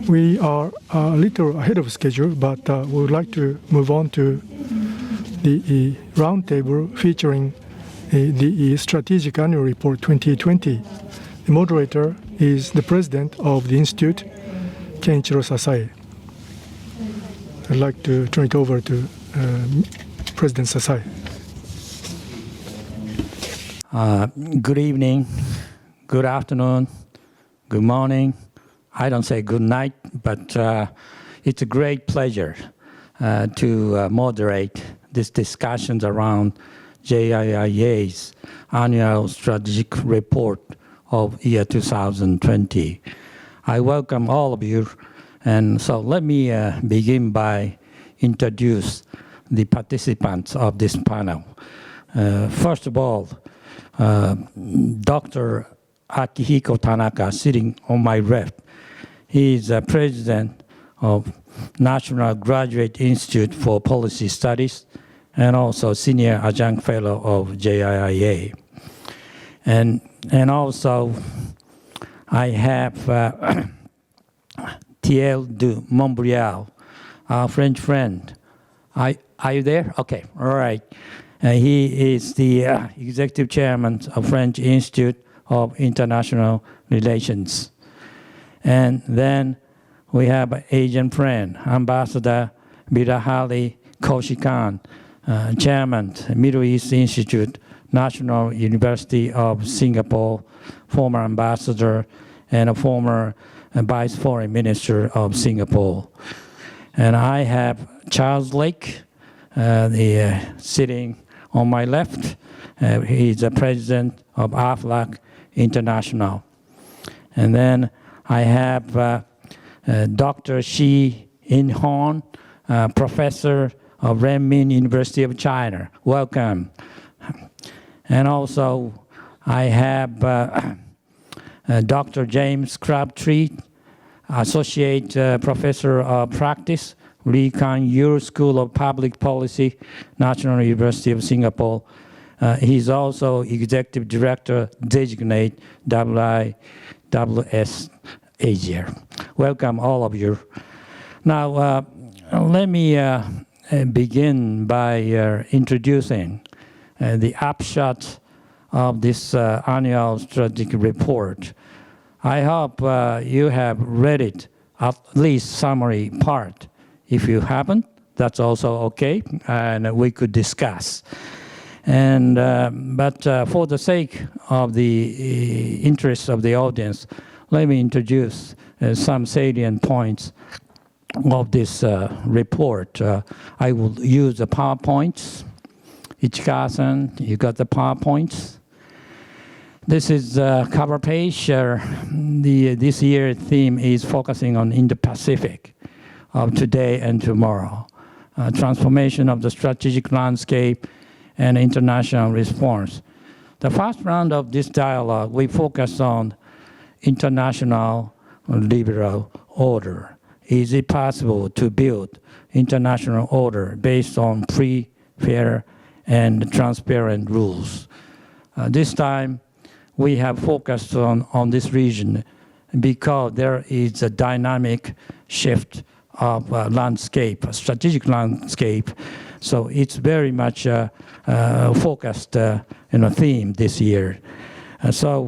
We are a little ahead of schedule, but we would like to move on to the roundtable featuring the Strategic Annual Report 2020. The moderator is the president of the Institute, Kenichiro SASAE. I'd like to turn it over to President SASAE. Good evening, good afternoon, good morning. I don't say good night, but it's a great pleasure to moderate these discussions around JIIA's annual strategic report of year 2020. I welcome all of you, and so let me begin by introduce the participants of this panel. First of all, Dr. Akihiko Tanaka, sitting on my left. He is president of National Graduate Institute for Policy Studies and also senior adjunct fellow of JIIA. And also, I have Thierry de Montbrial, our French friend. Are you there? Okay, all right. He is the executive chairman of French Institute of International Relations. And then we have an Asian friend, Ambassador Birahari Koshikan, chairman, Middle East Institute, National University of Singapore, former ambassador, and a former vice foreign minister of Singapore. And I have Charles Lake, sitting on my left. He's the president of AFLAC International. And then I have Dr. Shi In-hon, professor of Renmin University of China. Welcome. And also I have Dr. James CRABTREE, associate professor of practice, Lee Kuan Yew School of Public Policy, National University of Singapore. He's also executive director designate WIWS Asia. Welcome all of you. Now, let me begin by introducing the upshot of this annual strategic report. I hope you have read it, at least summary part. If you haven't, that's also okay, and we could discuss. And but for the sake of the interest of the audience, let me introduce some salient points of this report. I will use the PowerPoints. Ichika-san, you got the PowerPoints? This is the cover page. This year's theme is focusing on Indo-Pacific of today and tomorrow. Transformation of the strategic landscape and international response. The first round of this dialogue, we focus on international liberal order. Is it possible to build international order based on free, fair, and transparent rules? This time, we have focused on this region because there is a dynamic shift of landscape, a strategic landscape. So it's very much focused theme this year. So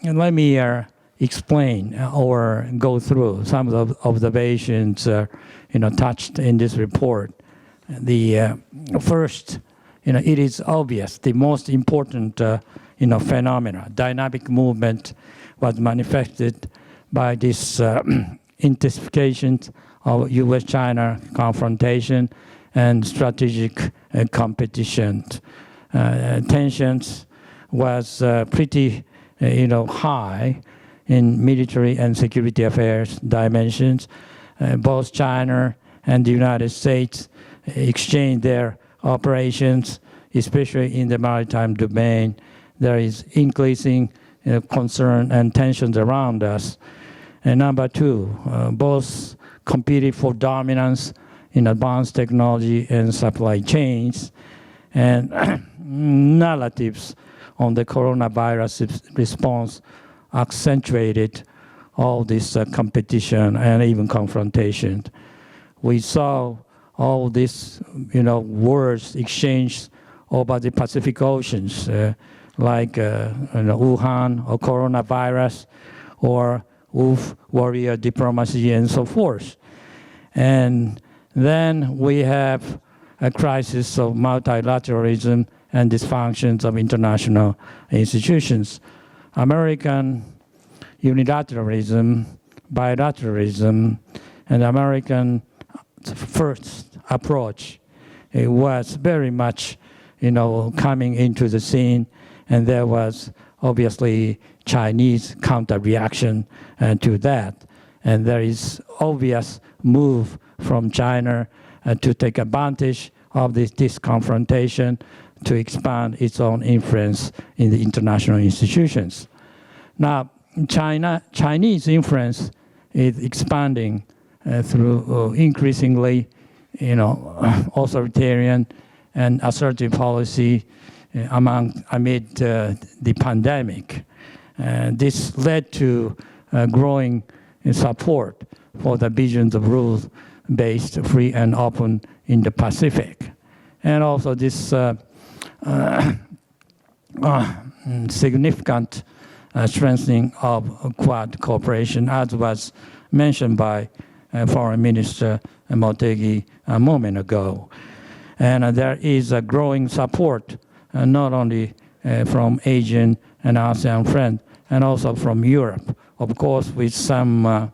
let me explain or go through some of the observations touched in this report. The first, it is obvious the most important phenomena, dynamic movement, was manifested by this intensification of U.S.-China confrontation and strategic competition. Tensions was pretty, high in military and security affairs dimensions. Both China and the United States exchanged their operations, especially in the maritime domain. There is increasing concern and tensions around us. And number two, both competed for dominance in advanced technology and supply chains, and narratives on the coronavirus response accentuated all this competition and even confrontation. We saw all these, words exchanged over the Pacific Oceans, like Wuhan or coronavirus, or wolf warrior diplomacy and so forth. And then we have a crisis of multilateralism and dysfunctions of international institutions. American unilateralism, bilateralism, and American first approach, it was very much, coming into the scene, and there was obviously Chinese counter-reaction to that. And there is obvious move from China to take advantage of this confrontation to expand its own influence in the international institutions. Now, Chinese influence is expanding through increasingly, authoritarian and assertive policy amid the pandemic. This led to growing support for the visions of rules-based, free and open Indo-Pacific. And also this significant strengthening of Quad cooperation, as was mentioned by Foreign Minister Motegi a moment ago. And there is a growing support, not only from Asian and ASEAN friends, and also from Europe, of course, with some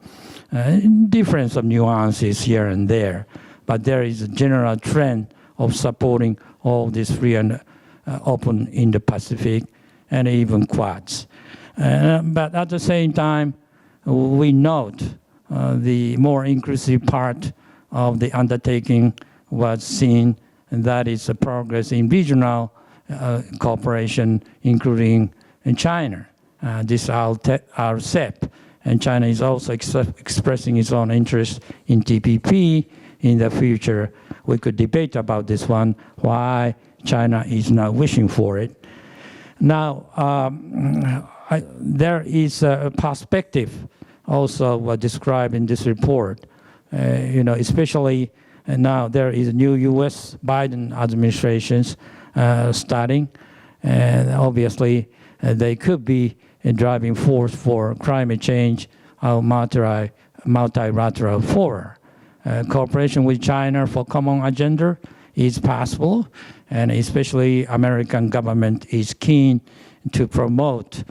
difference of nuances here and there. But there is a general trend of supporting all this free and open Indo-Pacific and even Quads. But at the same time, we note the more inclusive part of the undertaking was seen, and that is a progress in regional cooperation, including in China. This RCEP, and China is also expressing its own interest in TPP in the future. We could debate about this one, why China is not wishing for it. Now, there is a perspective also described in this report, especially now there is a new U.S. Biden administrations starting, and obviously they could be a driving force for climate change or multilateral fora. Cooperation with China for common agenda is possible, and especially American government is keen to promote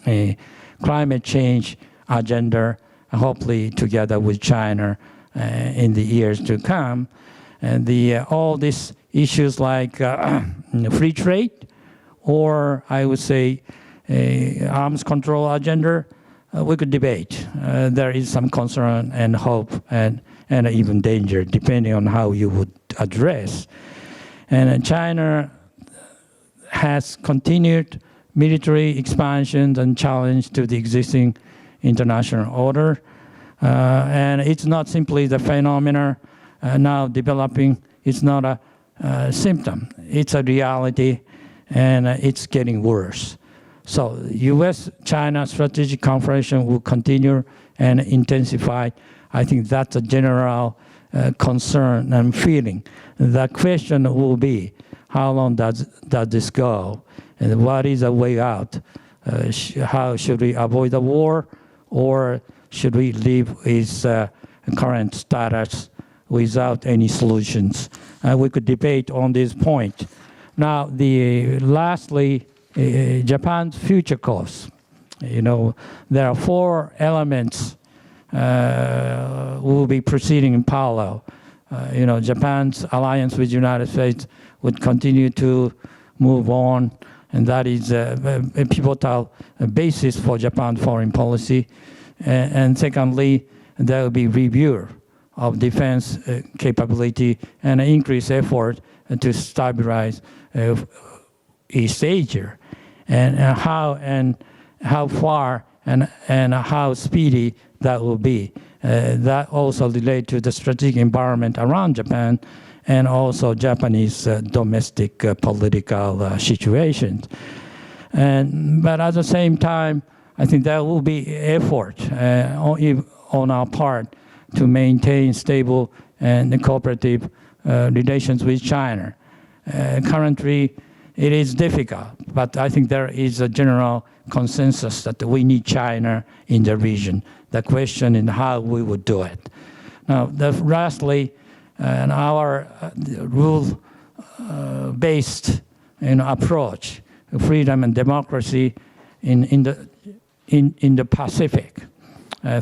a climate change agenda, hopefully together with China in the years to come. And all these issues like free trade, or I would say arms control agenda, we could debate. There is some concern and hope and even danger, depending on how you would address. And China has continued military expansions and challenge to the existing international order. And it's not simply the phenomena now developing. It's not a symptom. It's a reality, and it's getting worse. So U.S.-China strategic cooperation will continue and intensify. I think that's a general concern and feeling. The question will be, how long does this go? And what is the way out? How should we avoid the war, or should we live with current status without any solutions? We could debate on this point. Now, lastly, Japan's future course. There are 4 elements will be proceeding in parallel. Japan's alliance with the United States would continue to move on, and that is a pivotal basis for Japan's foreign policy. And secondly, there will be review of defense capability and increased effort to stabilize East Asia, and how far and how speedy that will be. That also relates to the strategic environment around Japan, and also Japanese domestic political situations. But at the same time, I think there will be effort on our part to maintain stable and cooperative relations with China. Currently, it is difficult, but I think there is a general consensus that we need China in the region. The question is how we would do it. Now, lastly, our rule-based approach, freedom and democracy in the Pacific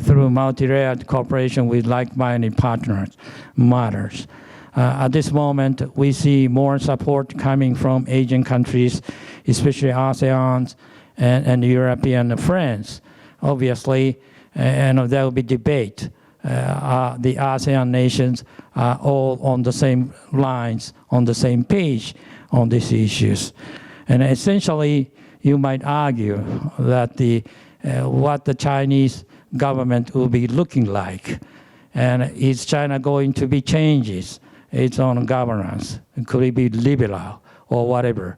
through multilateral cooperation with like-minded partners matters. At this moment, we see more support coming from Asian countries, especially ASEAN and European friends. Obviously, there will be debate. The ASEAN nations are all on the same lines, on the same page on these issues. And essentially, you might argue that what the Chinese government will be looking like, and is China going to be changes its own governance? Could it be liberal or whatever?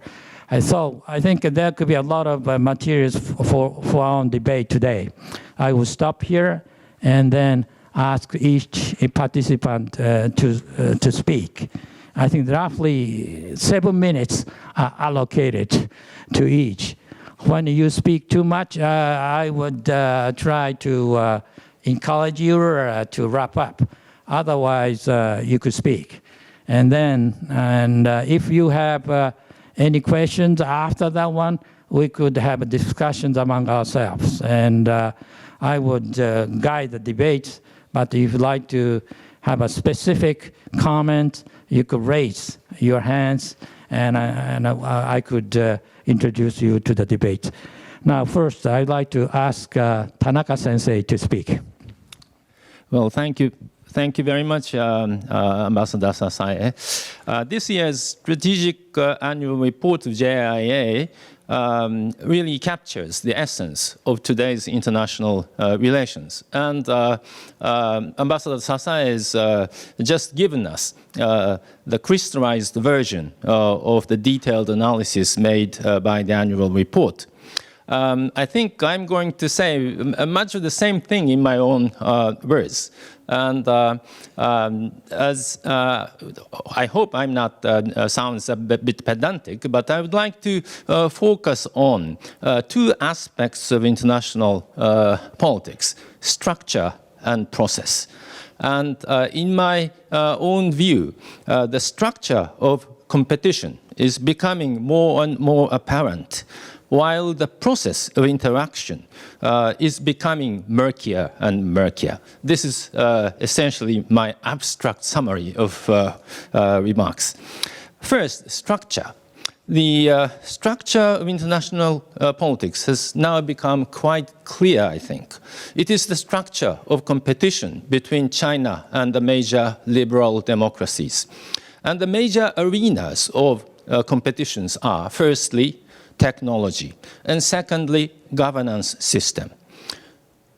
So I think there could be a lot of materials for our own debate today. I will stop here and then ask each participant to speak. I think roughly 7 minutes are allocated to each. When you speak too much, I would try to encourage you to wrap up. Otherwise, you could speak. And then, if you have any questions after that one, we could have discussions among ourselves. And I would guide the debates, but if you'd like to have a specific comment, you could raise your hands, and I could introduce you to the debate. Now, first, I'd like to ask Tanaka-sensei to speak. Well, thank you. Thank you very much, Ambassador SASAE. This year's strategic annual report of JIIA really captures the essence of today's international relations. And Ambassador SASAE has just given us the crystallized version of the detailed analysis made by the annual report. I think I'm going to say much of the same thing in my own words. And as I hope I'm not sounds a bit pedantic, but I would like to focus on two aspects of international politics: structure and process. And in my own view, the structure of competition is becoming more and more apparent, while the process of interaction is becoming murkier and murkier. This is essentially my abstract summary of remarks. First, structure. The structure of international politics has now become quite clear, I think. It is the structure of competition between China and the major liberal democracies. And the major arenas of competitions are, firstly, technology, and secondly, governance system.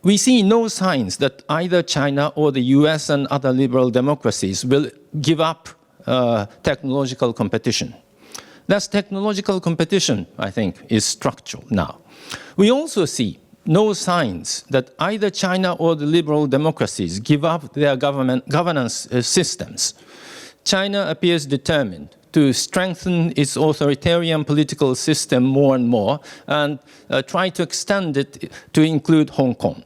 We see no signs that either China or the US and other liberal democracies will give up technological competition. Thus, technological competition, I think, is structural now. We also see no signs that either China or the liberal democracies give up their governance systems. China appears determined to strengthen its authoritarian political system more and more and try to extend it to include Hong Kong.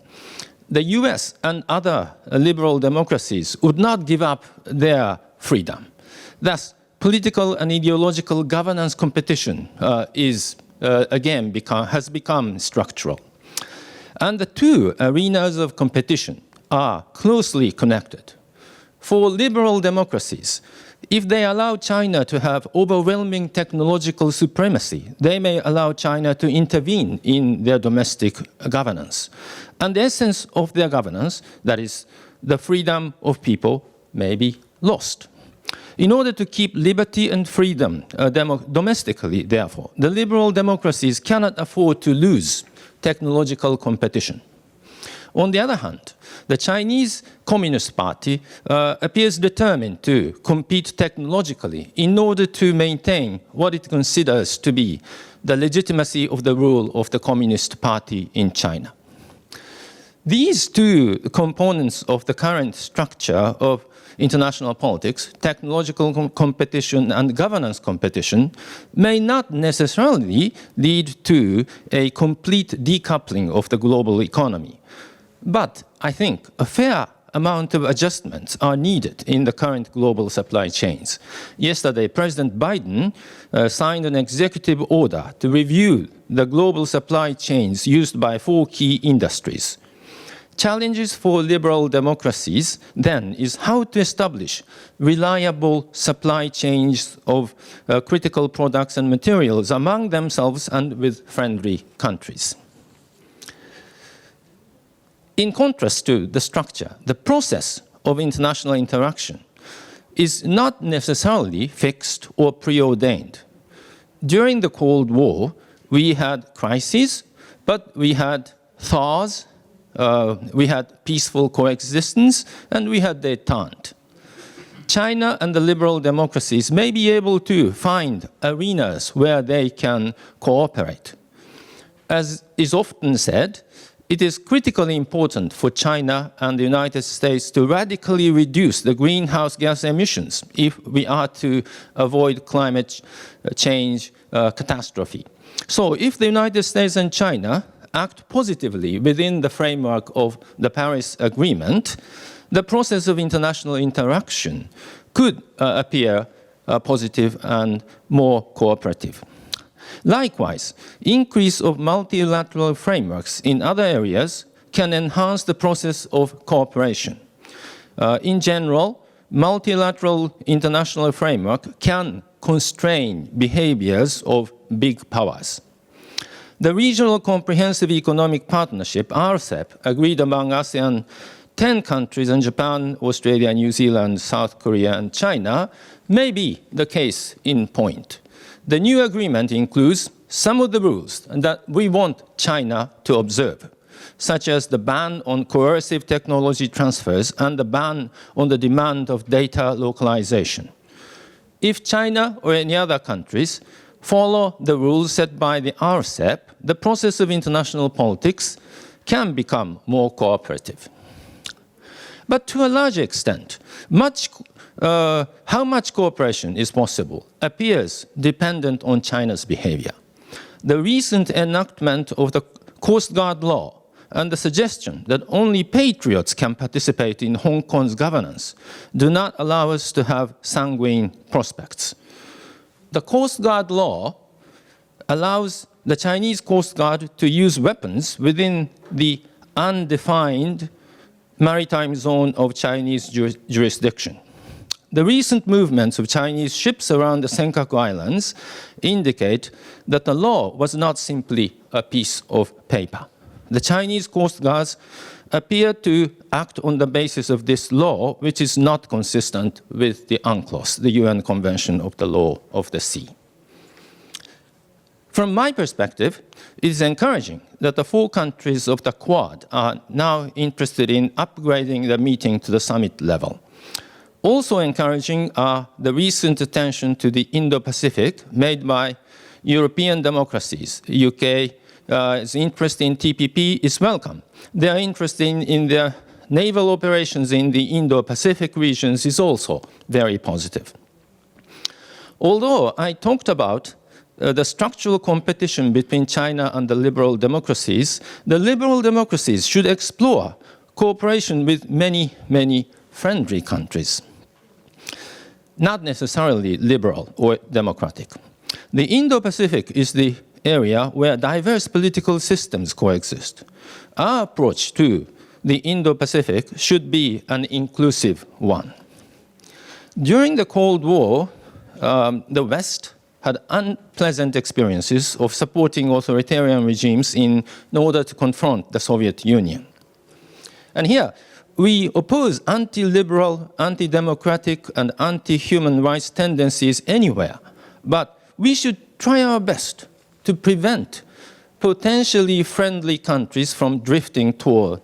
The US and other liberal democracies would not give up their freedom. Thus, political and ideological governance competition has become structural. And the two arenas of competition are closely connected. For liberal democracies, if they allow China to have overwhelming technological supremacy, they may allow China to intervene in their domestic governance. And the essence of their governance, that is, the freedom of people, may be lost. In order to keep liberty and freedom domestically, therefore, the liberal democracies cannot afford to lose technological competition. On the other hand, the Chinese Communist Party appears determined to compete technologically in order to maintain what it considers to be the legitimacy of the rule of the Communist Party in China. These two components of the current structure of international politics, technological competition and governance competition, may not necessarily lead to a complete decoupling of the global economy. But I think a fair amount of adjustments are needed in the current global supply chains. Yesterday, President Biden signed an executive order to review the global supply chains used by 4 key industries. Challenges for liberal democracies, then, is how to establish reliable supply chains of critical products and materials among themselves and with friendly countries. In contrast to the structure, the process of international interaction is not necessarily fixed or preordained. During the Cold War, we had crises, but we had thaws, we had peaceful coexistence, and we had détente. China and the liberal democracies may be able to find arenas where they can cooperate. As is often said, it is critically important for China and the United States to radically reduce the greenhouse gas emissions if we are to avoid climate change catastrophe. So if the United States and China act positively within the framework of the Paris Agreement, the process of international interaction could appear positive and more cooperative. Likewise, increase of multilateral frameworks in other areas can enhance the process of cooperation. In general, multilateral international framework can constrain behaviors of big powers. The Regional Comprehensive Economic Partnership, RCEP, agreed among ASEAN 10 countries and Japan, Australia, New Zealand, South Korea, and China, may be the case in point. The new agreement includes some of the rules that we want China to observe, such as the ban on coercive technology transfers and the ban on the demand of data localization. If China or any other countries follow the rules set by the RCEP, the process of international politics can become more cooperative. But to a large extent, how much cooperation is possible appears dependent on China's behavior. The recent enactment of the Coast Guard law and the suggestion that only patriots can participate in Hong Kong's governance do not allow us to have sanguine prospects. The Coast Guard law allows the Chinese Coast Guard to use weapons within the undefined maritime zone of Chinese jurisdiction. The recent movements of Chinese ships around the Senkaku Islands indicate that the law was not simply a piece of paper. The Chinese Coast Guards appear to act on the basis of this law, which is not consistent with the UNCLOS, the UN Convention of the Law of the Sea. From my perspective, it is encouraging that the 4 countries of the Quad are now interested in upgrading the meeting to the summit level. Also encouraging are the recent attention to the Indo-Pacific made by European democracies. UK's interest in TPP is welcome. Their interest in their naval operations in the Indo-Pacific regions is also very positive. Although I talked about the structural competition between China and the liberal democracies should explore cooperation with many, many friendly countries, not necessarily liberal or democratic. The Indo-Pacific is the area where diverse political systems coexist. Our approach to the Indo-Pacific should be an inclusive one. During the Cold War, the West had unpleasant experiences of supporting authoritarian regimes in order to confront the Soviet Union. And here, we oppose anti-liberal, anti-democratic, and anti-human rights tendencies anywhere, but we should try our best to prevent potentially friendly countries from drifting toward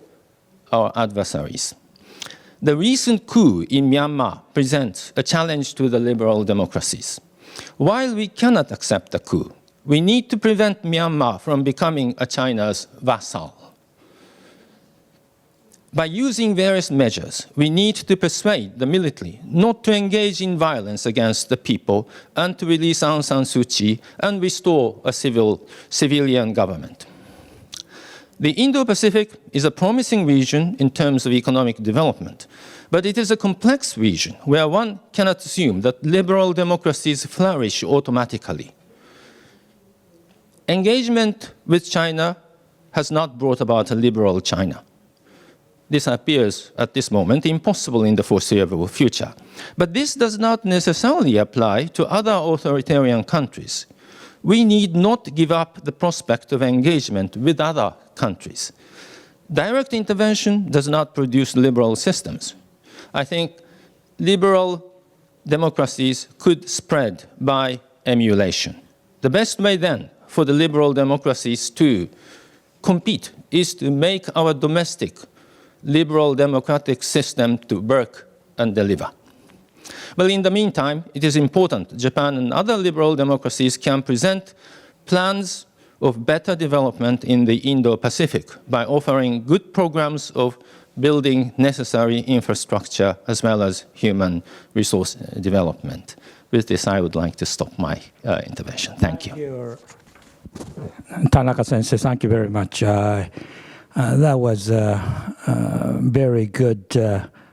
our adversaries. The recent coup in Myanmar presents a challenge to the liberal democracies. While we cannot accept the coup, we need to prevent Myanmar from becoming a China's vassal. By using various measures, we need to persuade the military not to engage in violence against the people and to release Aung San Suu Kyi and restore a civilian government. The Indo-Pacific is a promising region in terms of economic development, but it is a complex region where one cannot assume that liberal democracies flourish automatically. Engagement with China has not brought about a liberal China. This appears at this moment impossible in the foreseeable future. But this does not necessarily apply to other authoritarian countries. We need not give up the prospect of engagement with other countries. Direct intervention does not produce liberal systems. I think liberal democracies could spread by emulation. The best way then for the liberal democracies to compete is to make our domestic liberal democratic system to work and deliver. But in the meantime, it is important Japan and other liberal democracies can present plans of better development in the Indo-Pacific by offering good programs of building necessary infrastructure as well as human resource development. With this, I would like to stop my intervention. Thank you. Tanaka-sensei, thank you very much. That was a very good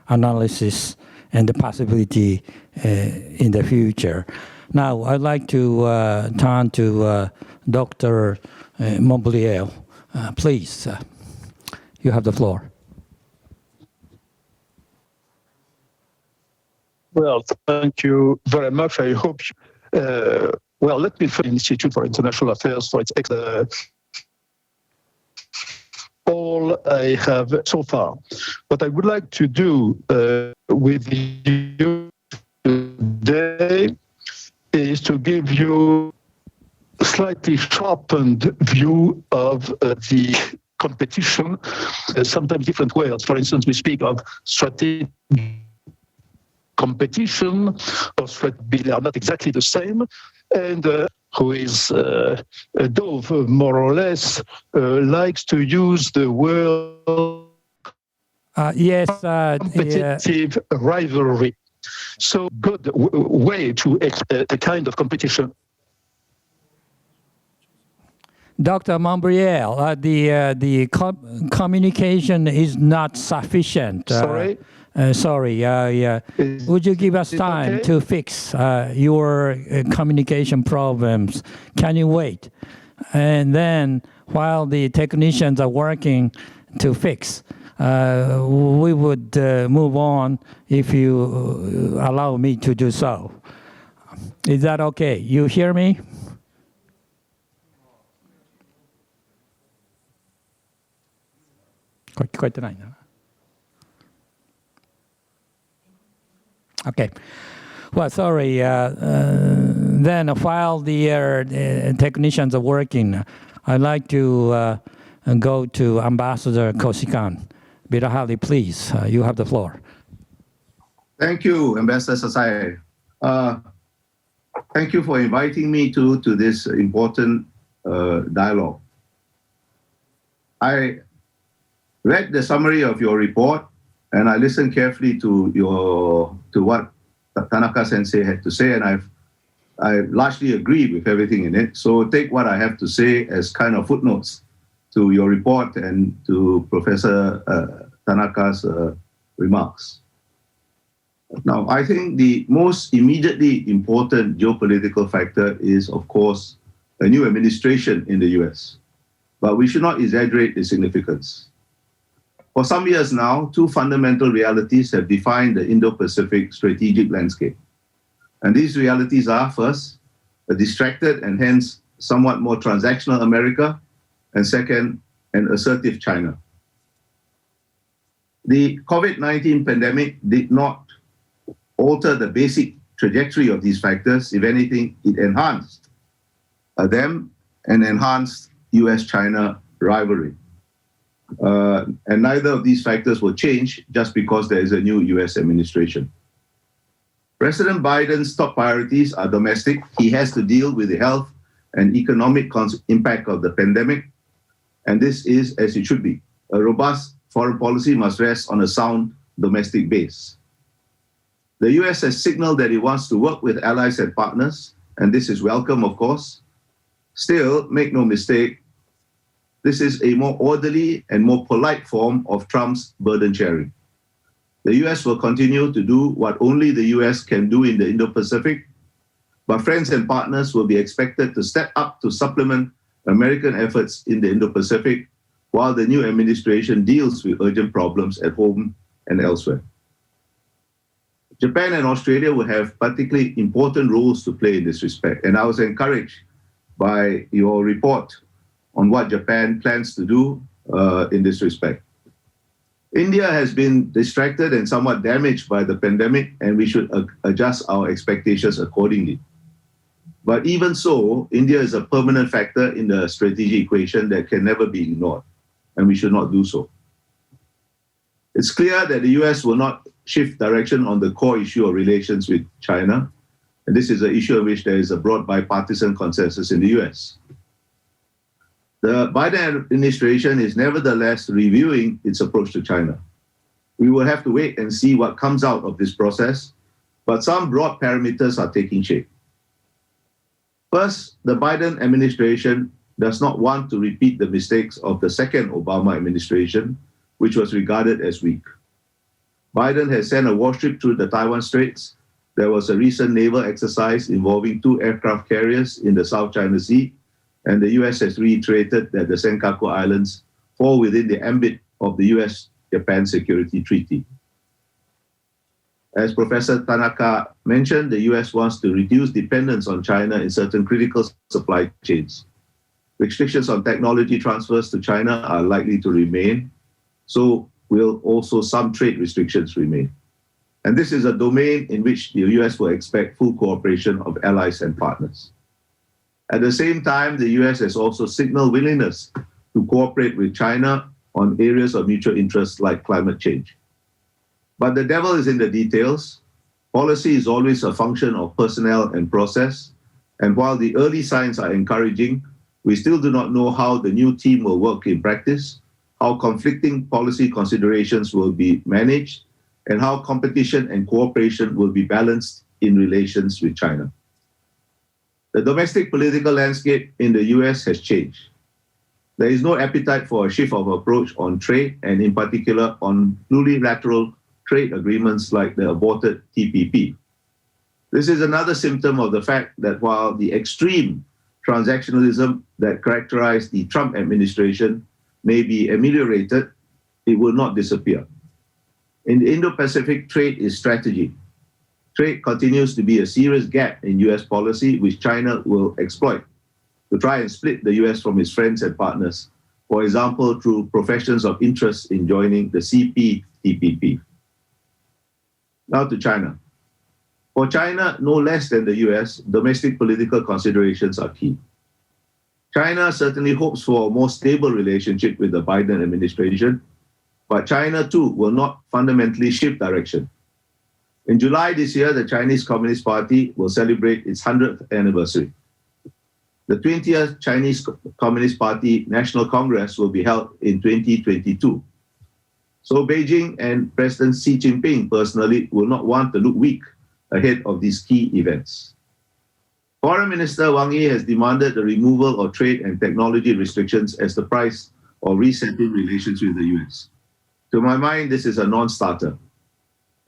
analysis and the possibility in the future. Now, I'd like to turn to Dr. Montbelier. Please, you have the floor. Well, thank you very much. I hope, well, let me thank the Institute for International Affairs for its all I have so far. What I would like to do with you today is to give you a slightly sharpened view of the competition, sometimes different words. For instance, we speak of strategic competition, or they are not exactly the same, and who is a dove, more or less, likes to use the word competitive rivalry. So good way to the kind of competition. Dr. Montbrial, the communication is not sufficient. Sorry? Would you give us time to fix your communication problems? Can you wait? And then while the technicians are working to fix, we would move on if you allow me to do so. Is that okay? You hear me? Okay. Well, sorry. Then while the technicians are working, I'd like to go to Ambassador Koshikan. Birahali, please. You have the floor. Thank you, Ambassador SASAE. Thank you for inviting me to this important dialogue. I read the summary of your report, and I listened carefully to what Tanaka Sensei had to say, and I largely agree with everything in it. So take what I have to say as kind of footnotes to your report and to Professor Tanaka's remarks. Now, I think the most immediately important geopolitical factor is, of course, a new administration in the US. But we should not exaggerate its significance. For some years now, two fundamental realities have defined the Indo-Pacific strategic landscape. And these realities are, first, a distracted and hence somewhat more transactional America, and second, an assertive China. The COVID-19 pandemic did not alter the basic trajectory of these factors. If anything, it enhanced them and enhanced US-China rivalry. And neither of these factors will change just because there is a new US administration. President Biden's top priorities are domestic. He has to deal with the health and economic impact of the pandemic, and this is as it should be. A robust foreign policy must rest on a sound domestic base. The US has signaled that it wants to work with allies and partners, and this is welcome, of course. Still, make no mistake, this is a more orderly and more polite form of Trump's burden sharing. The US will continue to do what only the US can do in the Indo-Pacific, but friends and partners will be expected to step up to supplement American efforts in the Indo-Pacific while the new administration deals with urgent problems at home and elsewhere. Japan and Australia will have particularly important roles to play in this respect, and I was encouraged by your report on what Japan plans to do in this respect. India has been distracted and somewhat damaged by the pandemic, and we should adjust our expectations accordingly. But even so, India is a permanent factor in the strategic equation that can never be ignored, and we should not do so. It's clear that the US will not shift direction on the core issue of relations with China, and this is an issue on which there is a broad bipartisan consensus in the US. The Biden administration is nevertheless reviewing its approach to China. We will have to wait and see what comes out of this process, but some broad parameters are taking shape. First, the Biden administration does not want to repeat the mistakes of the second Obama administration, which was regarded as weak. Biden has sent a warship through the Taiwan Straits. There was a recent naval exercise involving 2 aircraft carriers in the South China Sea, and the US has reiterated that the Senkaku Islands fall within the ambit of the US-Japan Security Treaty. As Professor Tanaka mentioned, the US wants to reduce dependence on China in certain critical supply chains. Restrictions on technology transfers to China are likely to remain, so will also some trade restrictions remain. And this is a domain in which the US will expect full cooperation of allies and partners. At the same time, the US has also signaled willingness to cooperate with China on areas of mutual interest like climate change. But the devil is in the details. Policy is always a function of personnel and process. And while the early signs are encouraging, we still do not know how the new team will work in practice, how conflicting policy considerations will be managed, and how competition and cooperation will be balanced in relations with China. The domestic political landscape in the US has changed. There is no appetite for a shift of approach on trade, and in particular on multilateral trade agreements like the aborted TPP. This is another symptom of the fact that while the extreme transactionalism that characterized the Trump administration may be ameliorated, it will not disappear. In the Indo-Pacific, trade is strategy. Trade continues to be a serious gap in US policy, which China will exploit to try and split the US from its friends and partners, for example, through professions of interest in joining the CPTPP. Now to China. For China, no less than the US, domestic political considerations are key. China certainly hopes for a more stable relationship with the Biden administration, but China too will not fundamentally shift direction. In July this year, the Chinese Communist Party will celebrate its 100th anniversary. The 20th Chinese Communist Party National Congress will be held in 2022. So Beijing and President Xi Jinping personally will not want to look weak ahead of these key events. Foreign Minister Wang Yi has demanded the removal of trade and technology restrictions as the price of resetting relations with the US. To my mind, this is a non-starter.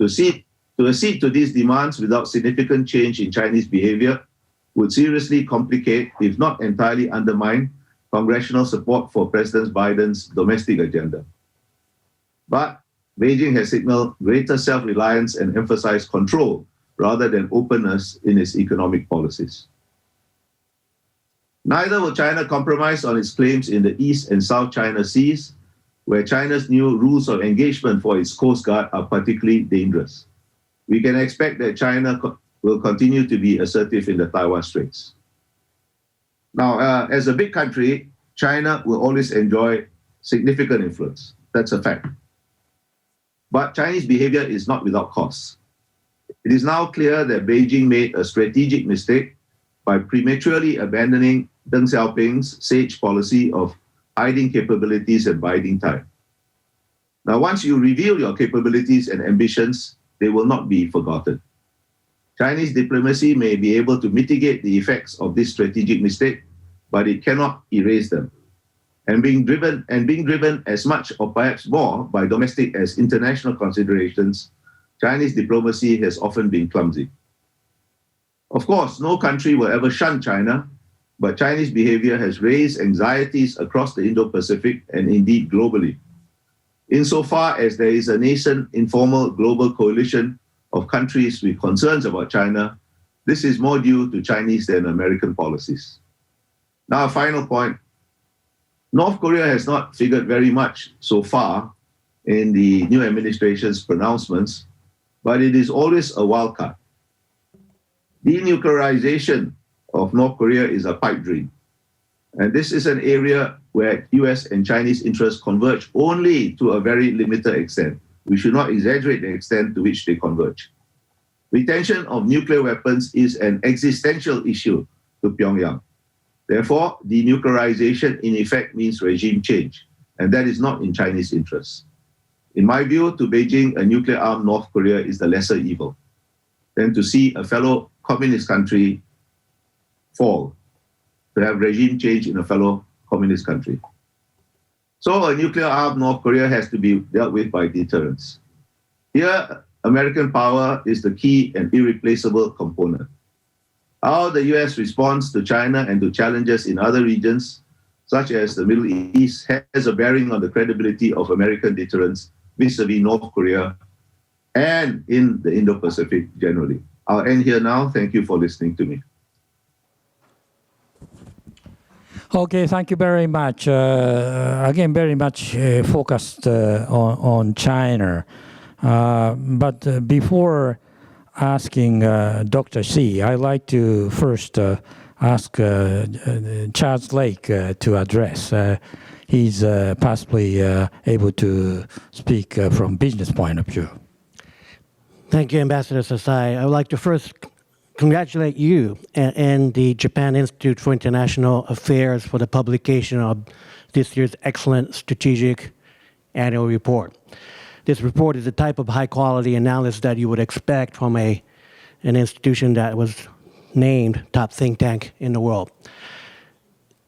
To accede to these demands without significant change in Chinese behavior would seriously complicate, if not entirely undermine, congressional support for President Biden's domestic agenda. But Beijing has signaled greater self-reliance and emphasized control rather than openness in its economic policies. Neither will China compromise on its claims in the East and South China Seas, where China's new rules of engagement for its Coast Guard are particularly dangerous. We can expect that China will continue to be assertive in the Taiwan Straits. Now, as a big country, China will always enjoy significant influence. That's a fact. But Chinese behavior is not without cause. It is now clear that Beijing made a strategic mistake by prematurely abandoning Deng Xiaoping's sage policy of hiding capabilities and biding time. Now, once you reveal your capabilities and ambitions, they will not be forgotten. Chinese diplomacy may be able to mitigate the effects of this strategic mistake, but it cannot erase them. And being driven as much or perhaps more by domestic as international considerations, Chinese diplomacy has often been clumsy. Of course, no country will ever shun China, but Chinese behavior has raised anxieties across the Indo-Pacific and indeed globally. Insofar as there is a nascent informal global coalition of countries with concerns about China, this is more due to Chinese than American policies. Now, a final point. North Korea has not figured very much so far in the new administration's pronouncements, but it is always a wild card. Denuclearization of North Korea is a pipe dream. And this is an area where US and Chinese interests converge only to a very limited extent. We should not exaggerate the extent to which they converge. Retention of nuclear weapons is an existential issue to Pyongyang. Therefore, denuclearization in effect means regime change, and that is not in Chinese interests. In my view, to Beijing, a nuclear-armed North Korea is the lesser evil than to see a fellow communist country fall, to have regime change in a fellow communist country. So a nuclear-armed North Korea has to be dealt with by deterrence. Here, American power is the key and irreplaceable component. How the US responds to China and to challenges in other regions, such as the Middle East, has a bearing on the credibility of American deterrence vis-a-vis North Korea and in the Indo-Pacific generally. I'll end here now. Thank you for listening to me. Okay, thank you very much. Again, very much focused on China. But before asking Dr. Xi, I'd like to first ask Charles Lake to address. He's possibly able to speak from business point of view. Thank you, Ambassador SASAE. I would like to first congratulate you and the Japan Institute for International Affairs for the publication of this year's excellent strategic annual report. This report is the type of high-quality analysis that you would expect from an institution that was named top think tank in the world.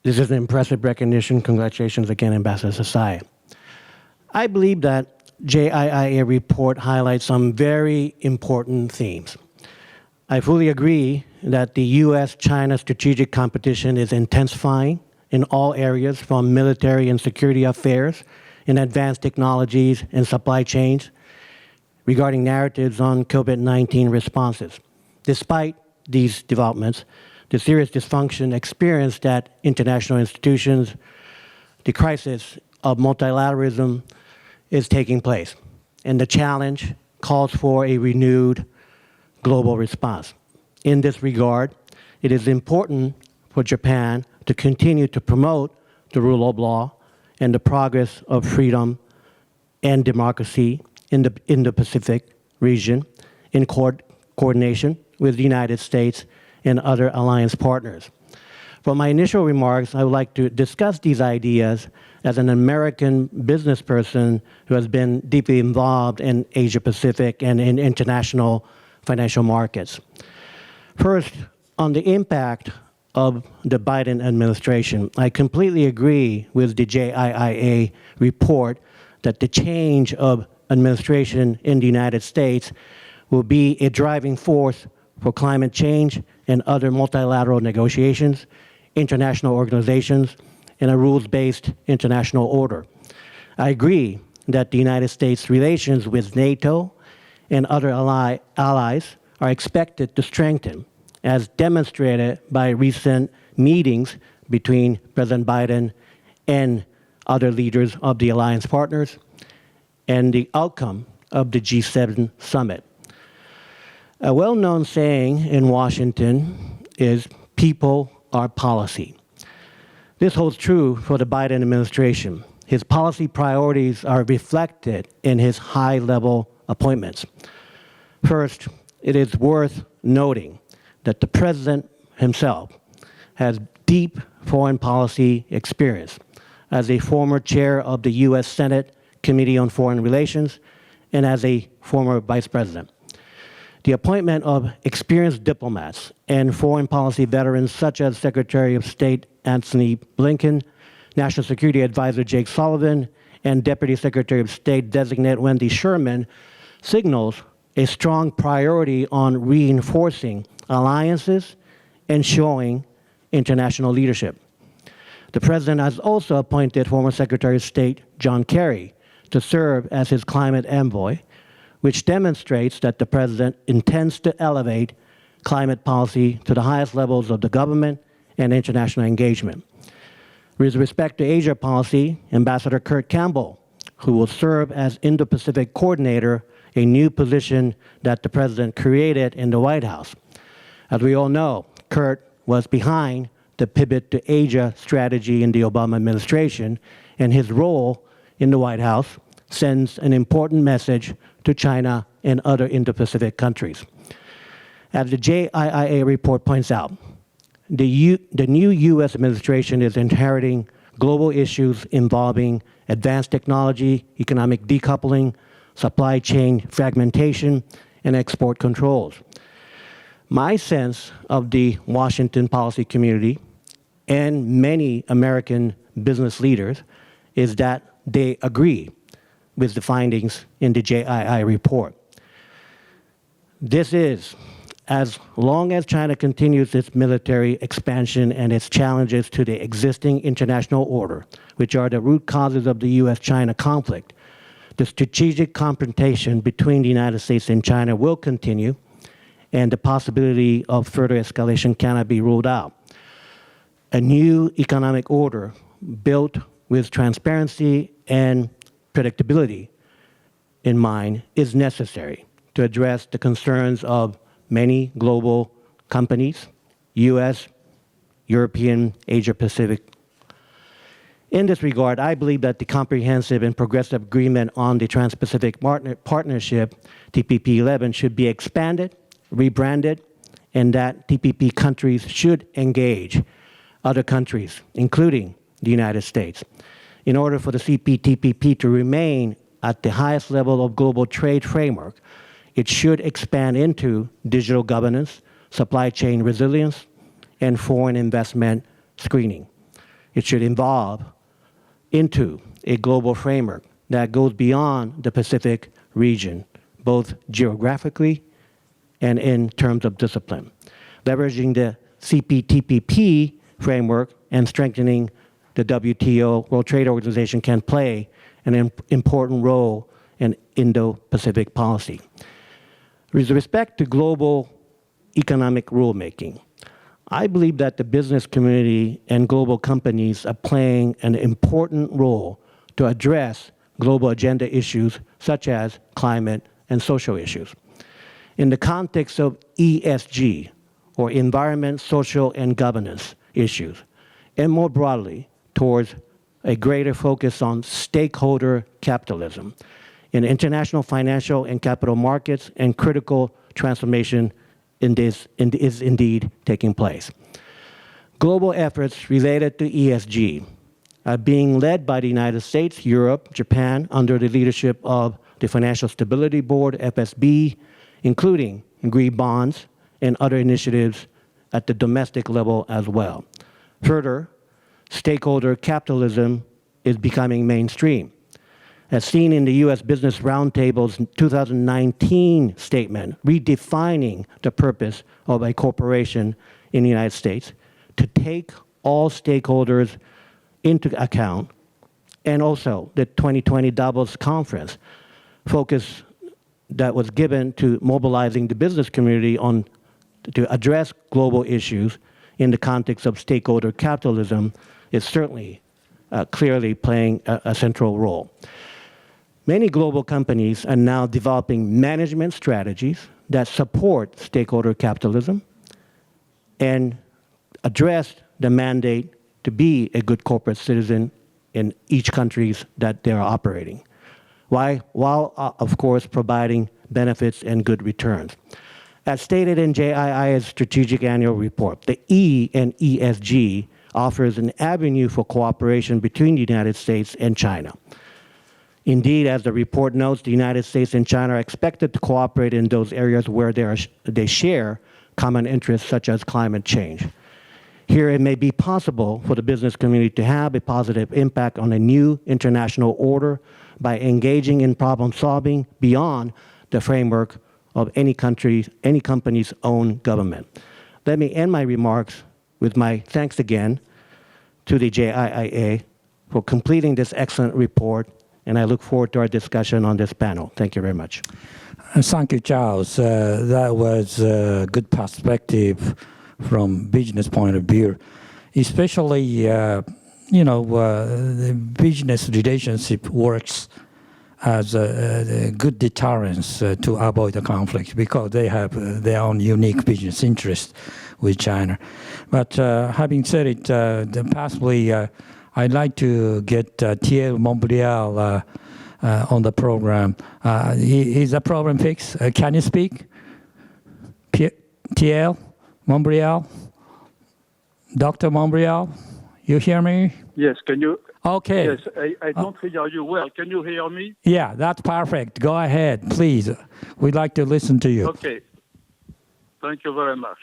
This is an impressive recognition. Congratulations again, Ambassador SASAE. I believe that JIIA report highlights some very important themes. I fully agree that the US-China strategic competition is intensifying in all areas, from military and security affairs, in advanced technologies and supply chains, regarding narratives on COVID-19 responses. Despite these developments, the serious dysfunction experienced at international institutions, the crisis of multilateralism is taking place, and the challenge calls for a renewed global response. In this regard, it is important for Japan to continue to promote the rule of law and the progress of freedom and democracy in the Indo-Pacific region in coordination with the United States and other alliance partners. For my initial remarks, I would like to discuss these ideas as an American business person who has been deeply involved in Asia-Pacific and in international financial markets. First, on the impact of the Biden administration, I completely agree with the JIIA report that the change of administration in the United States will be a driving force for climate change and other multilateral negotiations, international organizations, and a rules-based international order. I agree that the United States' relations with NATO and other allies are expected to strengthen, as demonstrated by recent meetings between President Biden and other leaders of the alliance partners, and the outcome of the G7 summit. A well-known saying in Washington is, "People are policy." This holds true for the Biden administration. his policy priorities are reflected in his high-level appointments. First, it is worth noting that the president himself has deep foreign policy experience as a former chair of the U.S. Senate Committee on Foreign Relations and as a former vice president. The appointment of experienced diplomats and foreign policy veterans such as Secretary of State Antony Blinken, National Security Advisor Jake Sullivan, and Deputy Secretary of State designate Wendy Sherman signals a strong priority on reinforcing alliances and showing international leadership. The president has also appointed former Secretary of State John Kerry to serve as his climate envoy, which demonstrates that the president intends to elevate climate policy to the highest levels of the government and international engagement. With respect to Asia policy, Ambassador Kurt Campbell, who will serve as Indo-Pacific coordinator, a new position that the president created in the White House. As we all know, Kurt was behind the pivot to Asia strategy in the Obama administration, and his role in the White House sends an important message to China and other Indo-Pacific countries. As the JIIA report points out, the new U.S. administration is inheriting global issues involving advanced technology, economic decoupling, supply chain fragmentation, and export controls. My sense of the Washington policy community and many American business leaders is that they agree with the findings in the JIIA report. This is, as long as China continues its military expansion and its challenges to the existing international order, which are the root causes of the U.S.-China conflict, the strategic confrontation between the United States and China will continue, and the possibility of further escalation cannot be ruled out. A new economic order built with transparency and predictability in mind is necessary to address the concerns of many global companies, U.S., European, Asia-Pacific. In this regard, I believe that the Comprehensive and Progressive Agreement on the Trans-Pacific Partnership, TPP-11, should be expanded, rebranded, and that TPP countries should engage other countries, including the United States. In order for the CPTPP to remain at the highest level of global trade framework, it should expand into digital governance, supply chain resilience, and foreign investment screening. It should evolve into a global framework that goes beyond the Pacific region, both geographically and in terms of discipline. Leveraging the CPTPP framework and strengthening the WTO, World Trade Organization, can play an important role in Indo-Pacific policy. With respect to global economic rulemaking, I believe that the business community and global companies are playing an important role to address global agenda issues such as climate and social issues. In the context of ESG, or environment, social, and governance issues, and more broadly, towards a greater focus on stakeholder capitalism in international financial and capital markets, and critical transformation is indeed taking place. Global efforts related to ESG are being led by the United States, Europe, Japan, under the leadership of the Financial Stability Board, FSB, including green bonds and other initiatives at the domestic level as well. Further, stakeholder capitalism is becoming mainstream. As seen in the U.S. Business Roundtable's 2019 statement, redefining the purpose of a corporation in the United States to take all stakeholders into account, and also the 2020 Davos conference focus that was given to mobilizing the business community to address global issues in the context of stakeholder capitalism is certainly clearly playing a central role. Many global companies are now developing management strategies that support stakeholder capitalism and address the mandate to be a good corporate citizen in each countries that they're operating. While of course, providing benefits and good returns. As stated in JIIA's strategic annual report, the E in ESG offers an avenue for cooperation between the United States and China. Indeed, as the report notes, the United States and China are expected to cooperate in those areas where they share common interests, such as climate change. Here, it may be possible for the business community to have a positive impact on a new international order by engaging in problem solving beyond the framework of any company's own government. Let me end my remarks with my thanks again to the JIIA for completing this excellent report, and I look forward to our discussion on this panel. Thank you very much. Thank you, Charles. That was a good perspective from business point of view, especially, the business relationship works as a good deterrence to avoid the conflict because they have their own unique business interest with China. But having said it, possibly I'd like to get Thierry Montbrial on the program. Is the problem fixed? Can you speak? Thierry Montbrial? Dr. Montbrial, you hear me? Yes, can you? Okay. Yes, I don't hear you well. Can you hear me? Yeah, that's perfect. Go ahead, please. We'd like to listen to you. Okay. Thank you very much.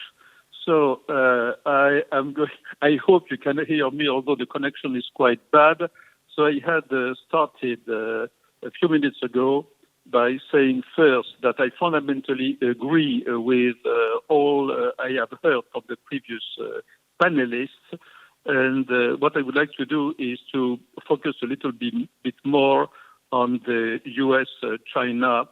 So I hope you can hear me, although the connection is quite bad. So I had started a few minutes ago by saying first that I fundamentally agree with all I have heard from the previous panelists. And what I would like to do is to focus a little bit more on the U.S.-China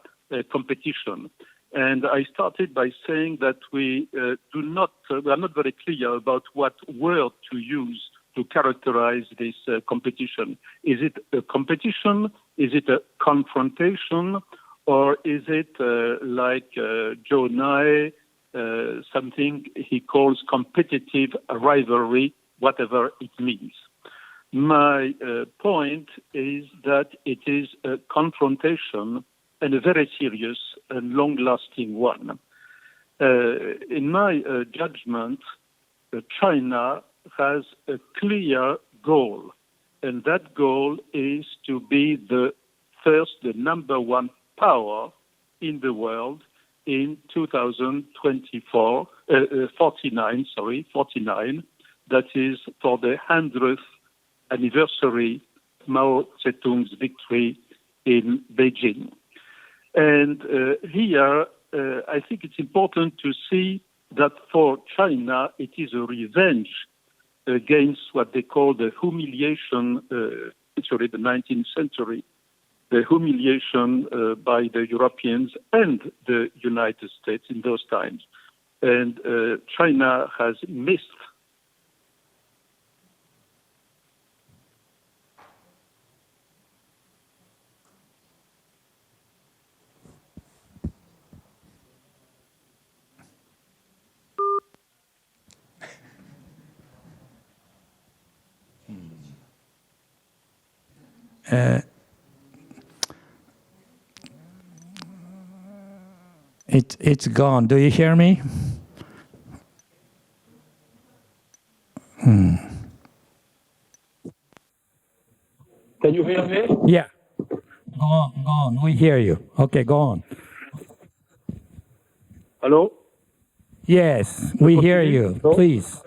competition. And I started by saying that we are not very clear about what word to use to characterize this competition. Is it a competition? Is it a confrontation? Or is it like Joe Nye, something he calls competitive rivalry, whatever it means? My point is that it is a confrontation and a very serious and long-lasting one. In my judgment, China has a clear goal, and that goal is to be the number one power in the world in 49, that is for the 100th anniversary of Mao Zedong's victory in Beijing. And here, I think it's important to see that for China, it is a revenge against what they call the humiliation, the 19th century, the humiliation by the Europeans and the United States in those times. And China has missed It's gone. Do you hear me? Can you hear me? Yeah. Go on. We hear you. Okay, go on. Hello? Yes, we hear you. No? Please,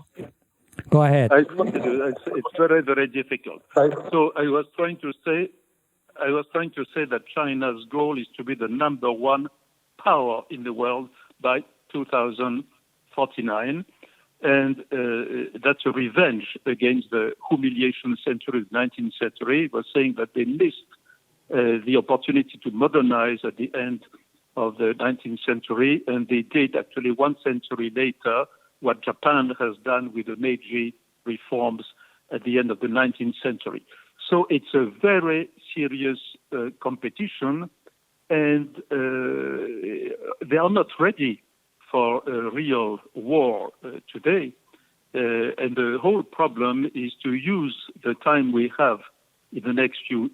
go ahead. It's very, very difficult. So I was trying to say that China's goal is to be the number one power in the world by 2049. And that's a revenge against the humiliation century of the 19th century. It was saying that they missed the opportunity to modernize at the end of the 19th century, and they did actually 1 century later what Japan has done with the Meiji reforms at the end of the 19th century. So it's a very serious competition, and they are not ready for a real war today. And the whole problem is to use the time we have in the next 2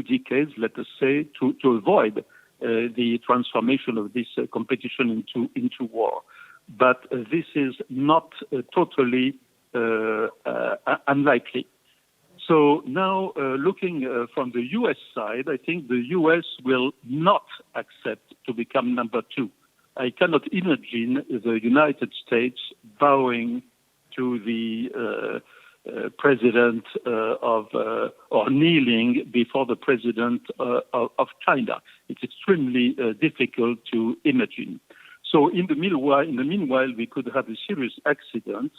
decades, let us say, to avoid the transformation of this competition into war. But this is not totally unlikely. So now, looking from the U.S. side, I think the U.S. will not accept to become number 2. I cannot imagine the United States bowing to the president or kneeling before the president of China. It's extremely difficult to imagine. So in the meanwhile, we could have a serious accident.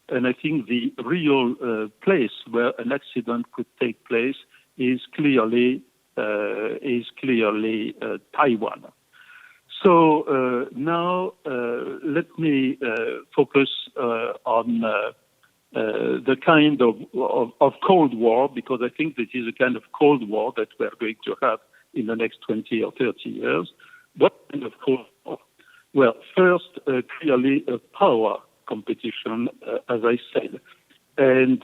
And I think the real place where an accident could take place is clearly Taiwan. So now let me focus on the kind of Cold War, because I think this is a kind of Cold War that we're going to have in the next 20 or 30 years. What kind of Cold War? Well, first, clearly a power competition, as I said. And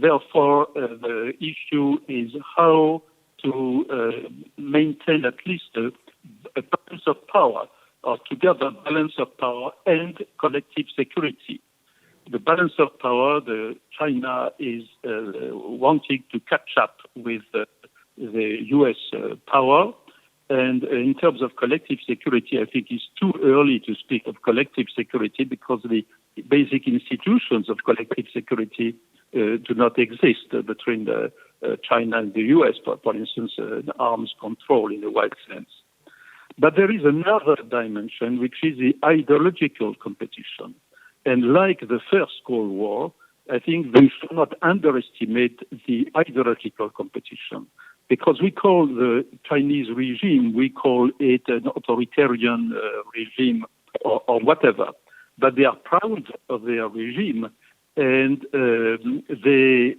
therefore, the issue is how to maintain at least a balance of power, or together balance of power and collective security. The balance of power, China is wanting to catch up with the U.S. power. And in terms of collective security, I think it's too early to speak of collective security because the basic institutions of collective security do not exist between China and the U.S., for instance, arms control in a wide sense. But there is another dimension, which is the ideological competition. And like the First Cold War, I think we should not underestimate the ideological competition. Because we call the Chinese regime, we call it an authoritarian regime or whatever. But they are proud of their regime, and they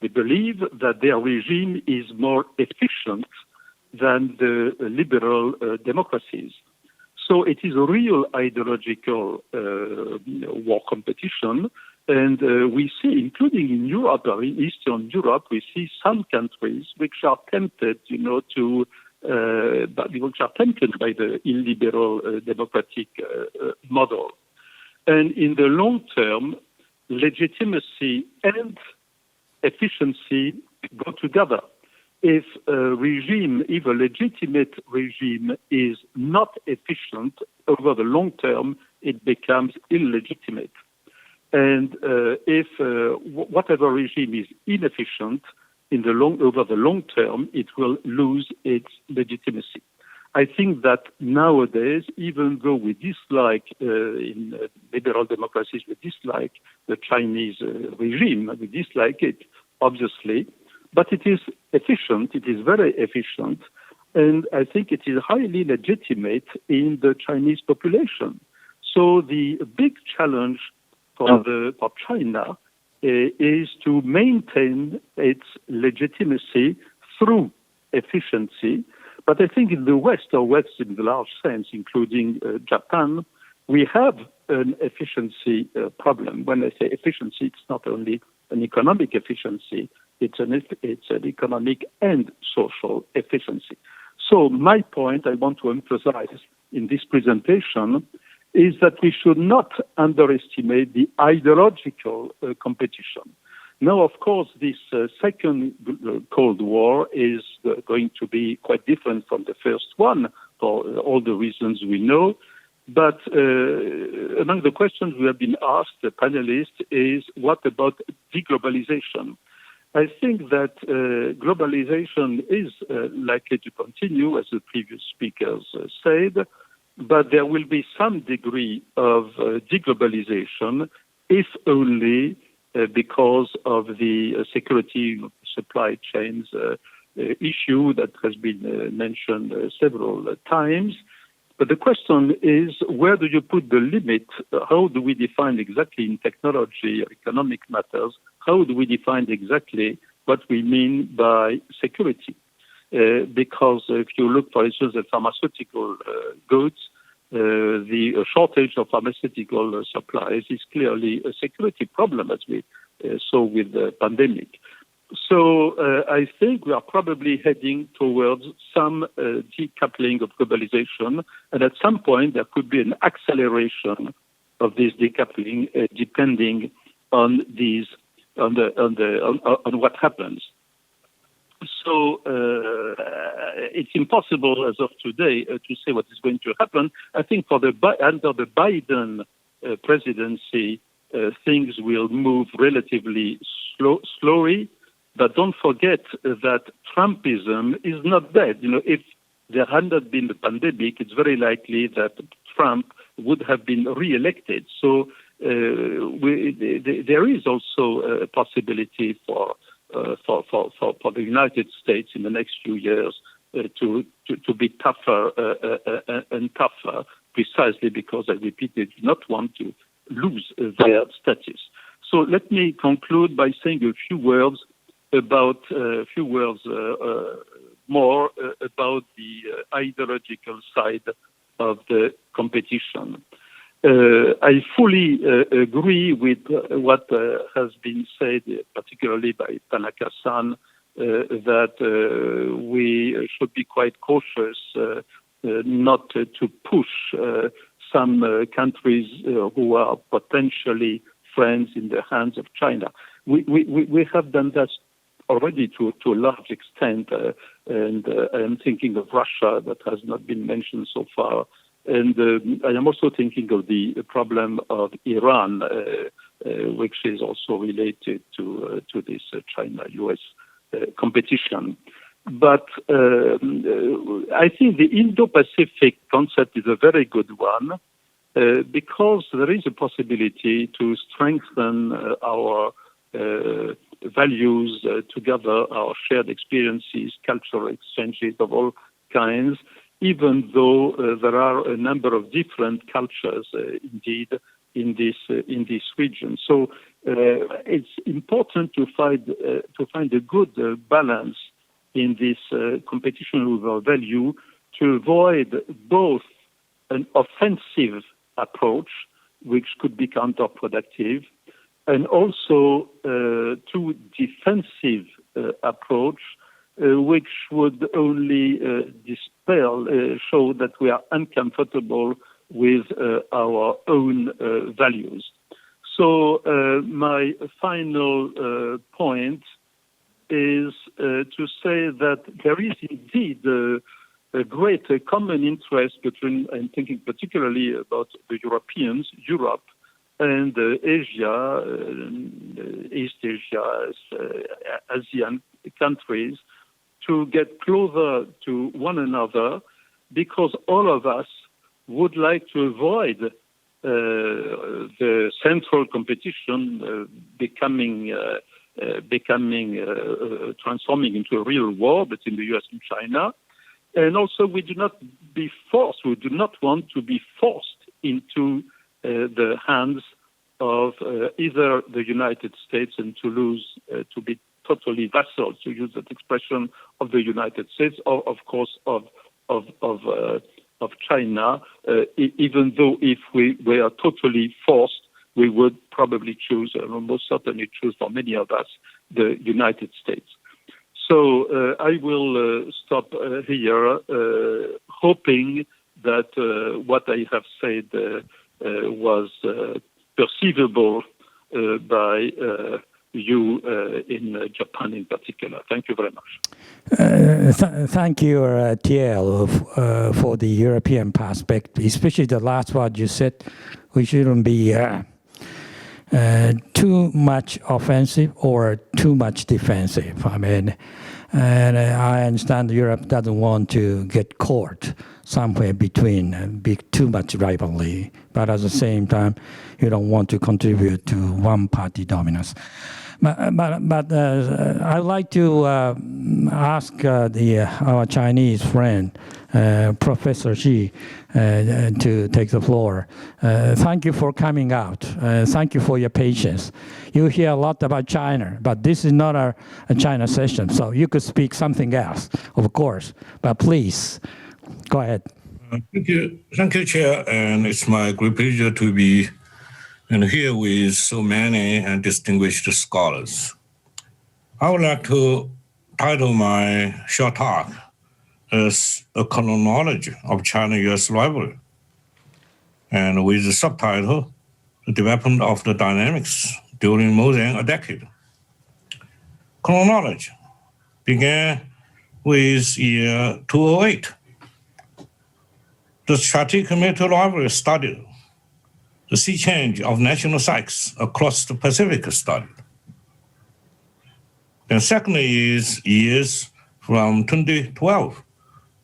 believe that their regime is more efficient than the liberal democracies. So it is a real ideological war competition. And we see, including in Europe or in Eastern Europe, we see some countries which are tempted, which are tempted by the illiberal democratic model. And in the long term, legitimacy and efficiency go together. If a legitimate regime is not efficient over the long term, it becomes illegitimate. And if whatever regime is inefficient over the long term, it will lose its legitimacy. I think that nowadays, even though we dislike in liberal democracies, we dislike the Chinese regime, we dislike it, obviously, but it is efficient, it is very efficient, and I think it is highly legitimate in the Chinese population. So the big challenge for China is to maintain its legitimacy through efficiency. But I think in the West, or West in the large sense, including Japan, we have an efficiency problem. When I say efficiency, it's not only an economic efficiency, it's an economic and social efficiency. So my point I want to emphasize in this presentation is that we should not underestimate the ideological competition. Now, of course, this second Cold War is going to be quite different from the first one for all the reasons we know. But among the questions we have been asked, the panelists, is what about deglobalization? I think that globalization is likely to continue, as the previous speakers said, but there will be some degree of deglobalization, if only because of the security supply chains issue that has been mentioned several times. But the question is, where do you put the limit? How do we define exactly in technology or economic matters, how do we define exactly what we mean by security? Because if you look, for instance, at pharmaceutical goods, the shortage of pharmaceutical supplies is clearly a security problem, as we saw with the pandemic. So I think we are probably heading towards some decoupling of globalization, and at some point there could be an acceleration of this decoupling, depending on on what happens. So it's impossible as of today to say what is going to happen. I think under the Biden presidency, things will move relatively slowly. But don't forget that Trumpism is not dead. If there had not been the pandemic, it's very likely that Trump would have been re-elected. So there is also a possibility for the United States in the next few years to be tougher and tougher, precisely because, I repeat, they do not want to lose their status. So let me conclude by saying a few words more about the ideological side of the competition. I fully agree with what has been said, particularly by Tanaka-san, that we should be quite cautious not to push some countries who are potentially friends in the hands of China. We have done that already to a large extent, and I'm thinking of Russia, that has not been mentioned so far. And I am also thinking of the problem of Iran, which is also related to this China-US competition. But I think the Indo-Pacific concept is a very good one, because there is a possibility to strengthen our values together, our shared experiences, cultural exchanges of all kinds, even though there are a number of different cultures, indeed, in this region. So it's important to find a good balance in this competition with our value, to avoid both an offensive approach, which could be counterproductive, and also too defensive approach, which would only show that we are uncomfortable with our own values. So my final point is to say that there is indeed a great common interest between, I'm thinking particularly about the Europeans, Europe, and Asia, East Asia, ASEAN countries, to get closer to one another, because all of us would like to avoid the central competition transforming into a real war between the US and China. And also we do not want to be forced into the hands of either the United States and to be totally vassals, to use that expression, of the United States, or of course of China. Even though if we were totally forced, we would probably choose, most certainly choose for many of us, the United States. So I will stop here, hoping that what I have said was perceivable by you in Japan in particular. Thank you very much. Thank you, TL, for the European perspective, especially the last one you said. We shouldn't be too much offensive or too much defensive. I mean, and I understand Europe doesn't want to get caught somewhere between and be too much rivalry, but at the same time, you don't want to contribute to one-party dominance. But I'd like to ask our Chinese friend, Professor Xi, to take the floor. Thank you for coming out. Thank you for your patience. You hear a lot about China, but this is not a China session, so you could speak something else, of course. But please, go ahead. Thank you, Chair. And it's my great pleasure to be here with so many distinguished scholars. I would like to title my short talk as A Chronology of China-US Rivalry, and with the subtitle, The Development of the Dynamics During More Than a Decade. Chronology began with year 2008. The strategic military rivalry started. The sea change of national sites across the Pacific started. Then secondly is years from 2012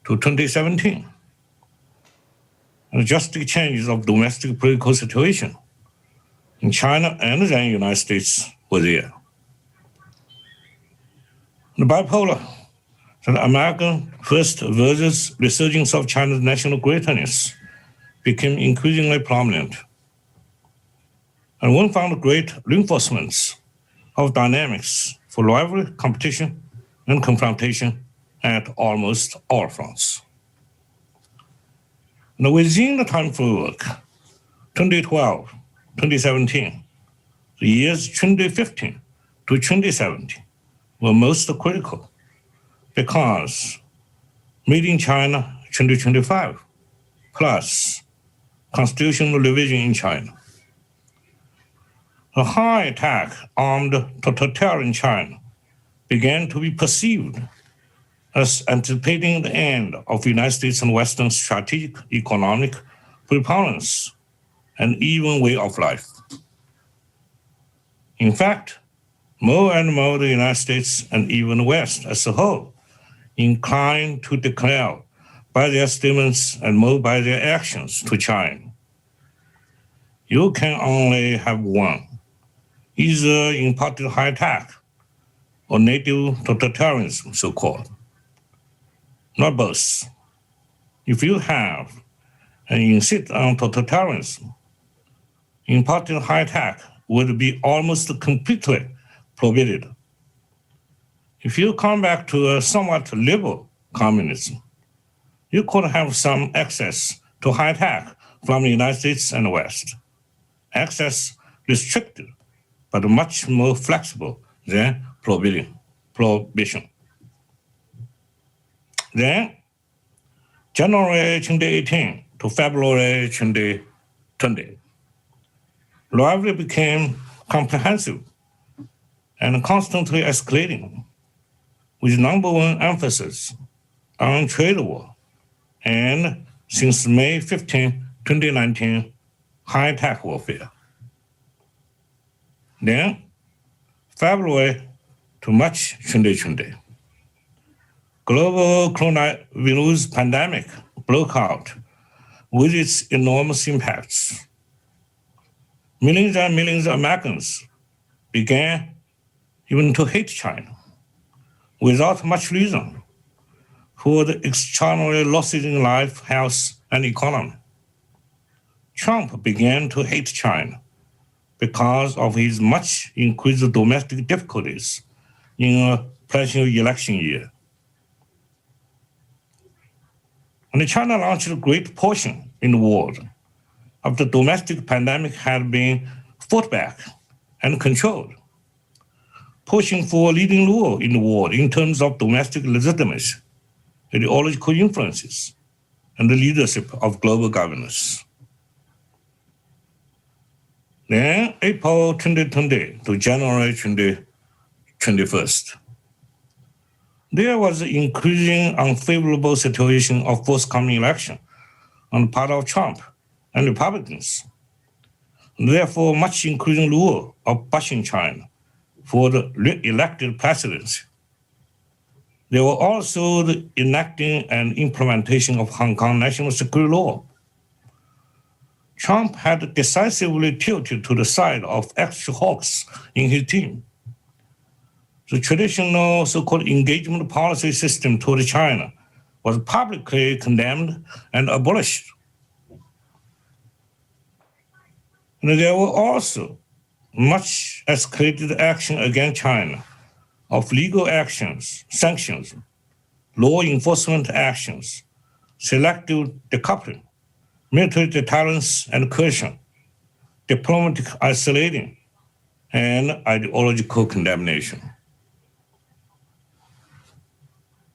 to 2017. And drastic changes of domestic political situation in China and the United States were there. The bipolar, the American first versus resurgence of China's national greatness became increasingly prominent. And one found great reinforcements of dynamics for rivalry, competition, and confrontation at almost all fronts. Now, within the time framework, 2012, 2017, the years 2015 to 2017 were most critical because Made in China 2025 plus constitutional revision in China. A high-tech armed totalitarian China began to be perceived as anticipating the end of the United States and Western strategic economic preponderance and even way of life. In fact, more and more the United States and even the West as a whole inclined to declare by their statements and more by their actions to China, you can only have one, either imported high-tech or native totalitarianism, so-called. Not both. If you have and insist on totalitarianism, imported high-tech would be almost completely prohibited. If you come back to a somewhat liberal communism, you could have some access to high-tech from the United States and the West. Access restricted, but much more flexible than prohibition. Then, January 2018 to February 2020, rivalry became comprehensive and constantly escalating, with number one emphasis on trade war and, since May 15, 2019, high-tech warfare. Then, February to March 2020, global coronavirus pandemic broke out with its enormous impacts. Millions and millions of Americans began even to hate China without much reason for the extraordinary losses in life, health, and economy. Trump began to hate China because of his much increased domestic difficulties in a presidential election year. And China launched a great portion in the world of the domestic pandemic had been fought back and controlled, pushing for a leading role in the world in terms of domestic legitimacy, ideological influences, and the leadership of global governance. Then, April 2020 to January 2021, there was an increasing unfavorable situation of forthcoming election on the part of Trump and Republicans. Therefore, much increasing rule of bashing China for the re-elected presidency. There were also the enacting and implementation of Hong Kong national security law. Trump had decisively tilted to the side of extra hawks in his team. The traditional so-called engagement policy system toward China was publicly condemned and abolished. And there were also much escalated action against China of legal actions, sanctions, law enforcement actions, selective decoupling, military deterrence and coercion, diplomatic isolating, and ideological condemnation.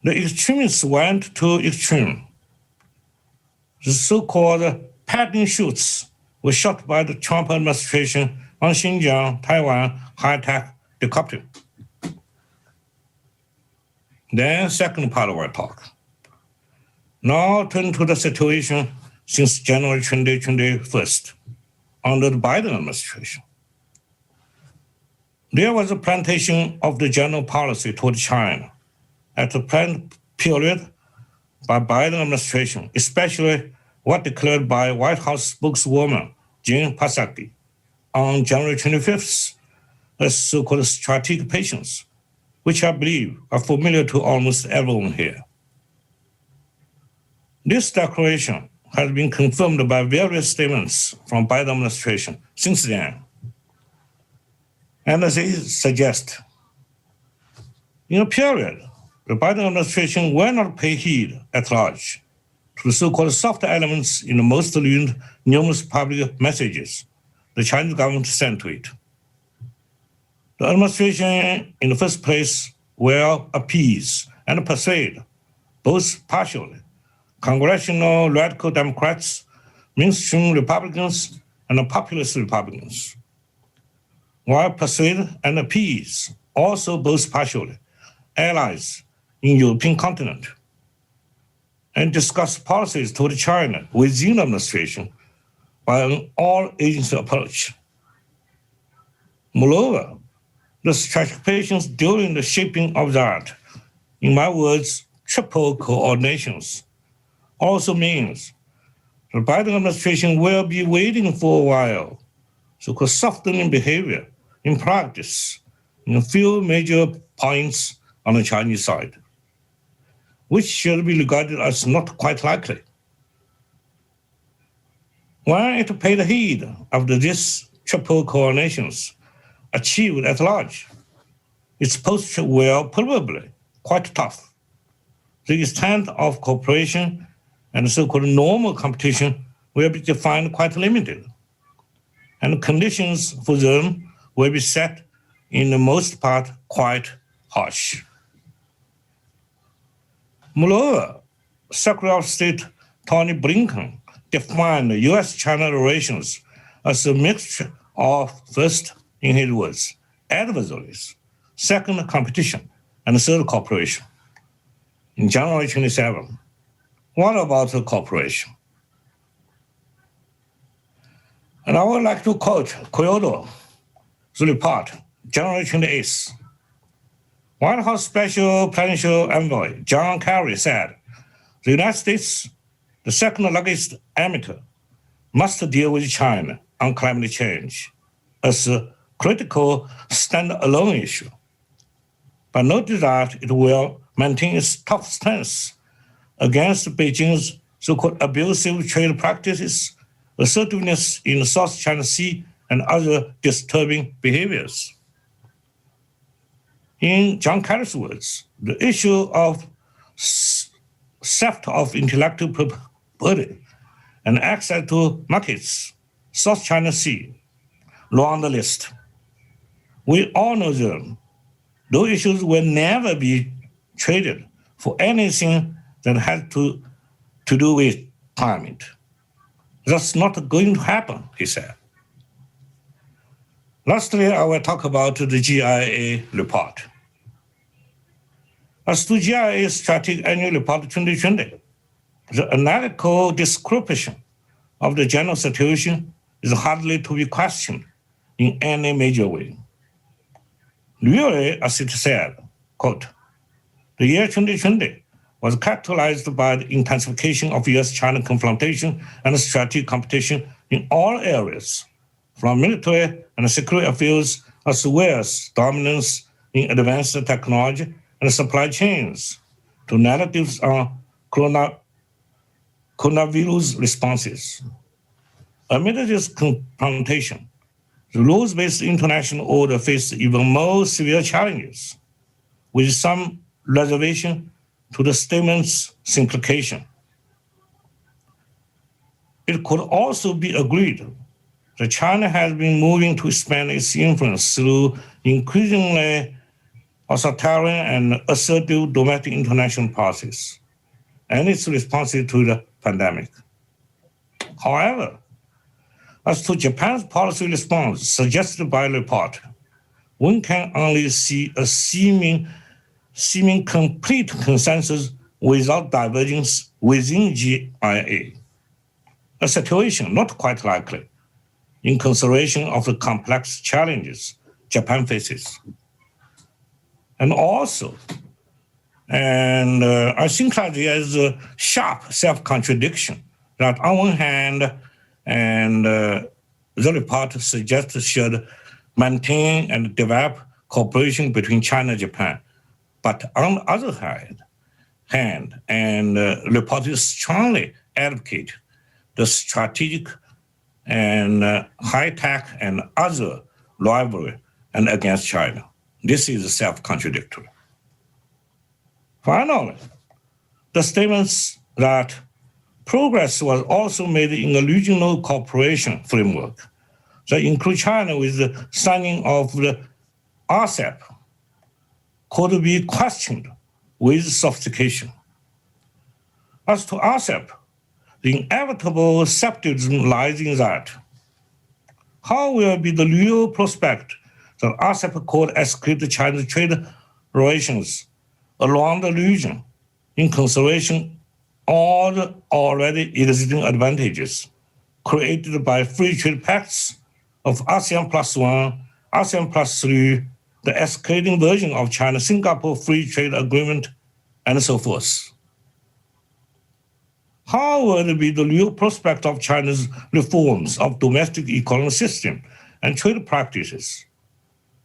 the extremists went to extreme. The so-called pattern shoots were shot by the Trump administration on Xinjiang, Taiwan, high-tech decoupling. Then second part of our talk. Now turn to the situation since January 2021 under the Biden administration. There was a plantation of the general policy toward China at the planned period by Biden administration, especially what declared by White House spokeswoman Jen Psaki on January 25th as so-called strategic patience, which I believe are familiar to almost everyone here. This declaration has been confirmed by various statements from Biden administration since then. And as they suggest, in a period, the Biden administration will not pay heed at large to the so-called soft elements in the most numerous public messages the Chinese government sent to it. The administration, in the first place, will appease and persuade, both partially, congressional radical Democrats, mainstream Republicans, and populist Republicans, while persuade and appease, also both partially, allies in European continent, and discuss policies toward China within the administration by an all-agency approach. Moreover, the strategic patience during the shaping of that, in my words, triple coordinations, also means the Biden administration will be waiting for a while, so-called softening behavior in practice in a few major points on the Chinese side, which should be regarded as not quite likely. When it paid heed of these triple coordinations achieved at large, its posture will probably quite tough. The extent of cooperation and so-called normal competition will be defined quite limited, and conditions for them will be set in the most part quite harsh. Moreover, Secretary of State Tony Blinken defined U.S.-China relations as a mixture of, first, in his words, adversaries, second, competition, and third, cooperation. In January 27, what about the cooperation? And I would like to quote Kyoto's report, January 28th. White House Special Presidential Envoy John Kerry said, the United States, the second largest emitter, must deal with China on climate change as a critical standalone issue, but noted that it will maintain its tough stance against Beijing's so-called abusive trade practices, assertiveness in the South China Sea, and other disturbing behaviors. In John Kerry's words, the issue of theft of intellectual property and access to markets, South China Sea, low on the list. We all know them. Those issues will never be traded for anything that has to do with climate. That's not going to happen, he said. Lastly, I will talk about the JIIA report. As to JIIA Strategic Annual Report 2020, the analytical description of the general situation is hardly to be questioned in any major way. Really, as it said, quote, the year 2020 was characterized by the intensification of US-China confrontation and strategic competition in all areas, from military and security affairs, as well as dominance in advanced technology and supply chains, to narratives on coronavirus responses. Amid this confrontation, the rules-based international order faced even more severe challenges, with some reservation to the statement's simplification. It could also be agreed that China has been moving to expand its influence through increasingly authoritarian and assertive domestic international policies, and its responses to the pandemic. However, as to Japan's policy response suggested by the report, one can only see a seeming complete consensus without divergence within JIIA, a situation not quite likely in consideration of the complex challenges Japan faces. And also, I think that there is a sharp self-contradiction that on one hand, the report suggests should maintain and develop cooperation between China and Japan. But on the other hand, the report strongly advocate the strategic and high-tech and other rivalry and against China. This is self-contradictory. Finally, the statements that progress was also made in a regional cooperation framework that include China with the signing of the RCEP could be questioned with sophistication. As to RCEP, the inevitable skepticism lies in that. How will be the real prospect that RCEP could escalate China's trade relations around the region in consideration all the already existing advantages created by free trade pacts of ASEAN +1, ASEAN +3, the escalating version of China-Singapore Free Trade Agreement, and so forth? How will be the real prospect of China's reforms of domestic economic system and trade practices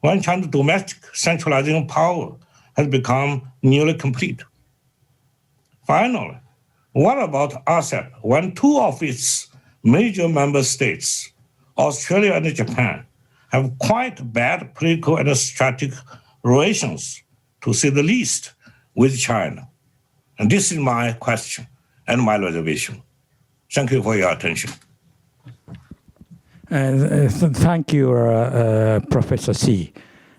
when China's domestic centralizing power has become nearly complete? Finally, what about RCEP when two of its major member states, Australia and Japan, have quite bad political and strategic relations, to say the least, with China? And this is my question and my reservation. Thank you for your attention. Thank you, Professor Xi.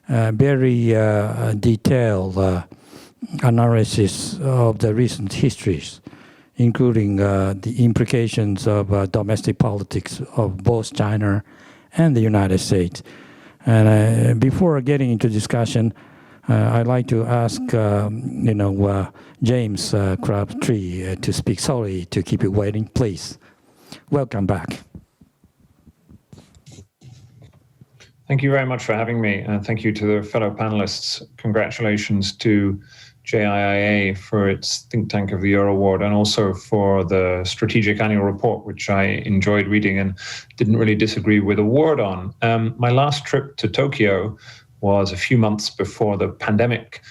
Very detailed analysis of the recent histories, including the implications of domestic politics of both China and the United States. And before getting into discussion, I'd like to ask, James CRABTREE to speak. Sorry to keep you waiting, please. Welcome back. Thank you very much for having me, and thank you to the fellow panelists. Congratulations to JIIA for its Think Tank of the Year award, and also for the strategic annual report, which I enjoyed reading and didn't really disagree with a word on. My last trip to Tokyo was a few months before the pandemic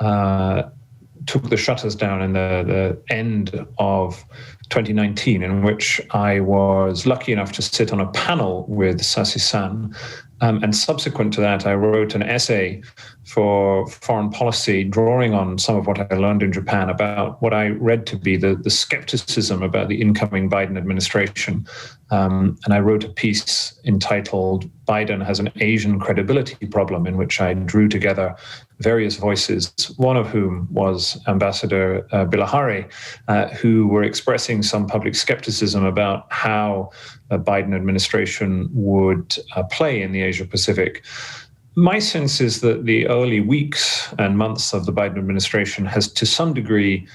took the shutters down in the end of 2019, in which I was lucky enough to sit on a panel with SASAE-san. And subsequent to that, I wrote an essay for foreign policy, drawing on some of what I learned in Japan about what I read to be the skepticism about the incoming Biden administration. And I wrote a piece entitled "Biden Has an Asian Credibility Problem," in which I drew together various voices, one of whom was Ambassador Bilahari, who were expressing some public skepticism about how a Biden administration would play in the Asia-Pacific. My sense is that the early weeks and months of the Biden administration has, to some degree,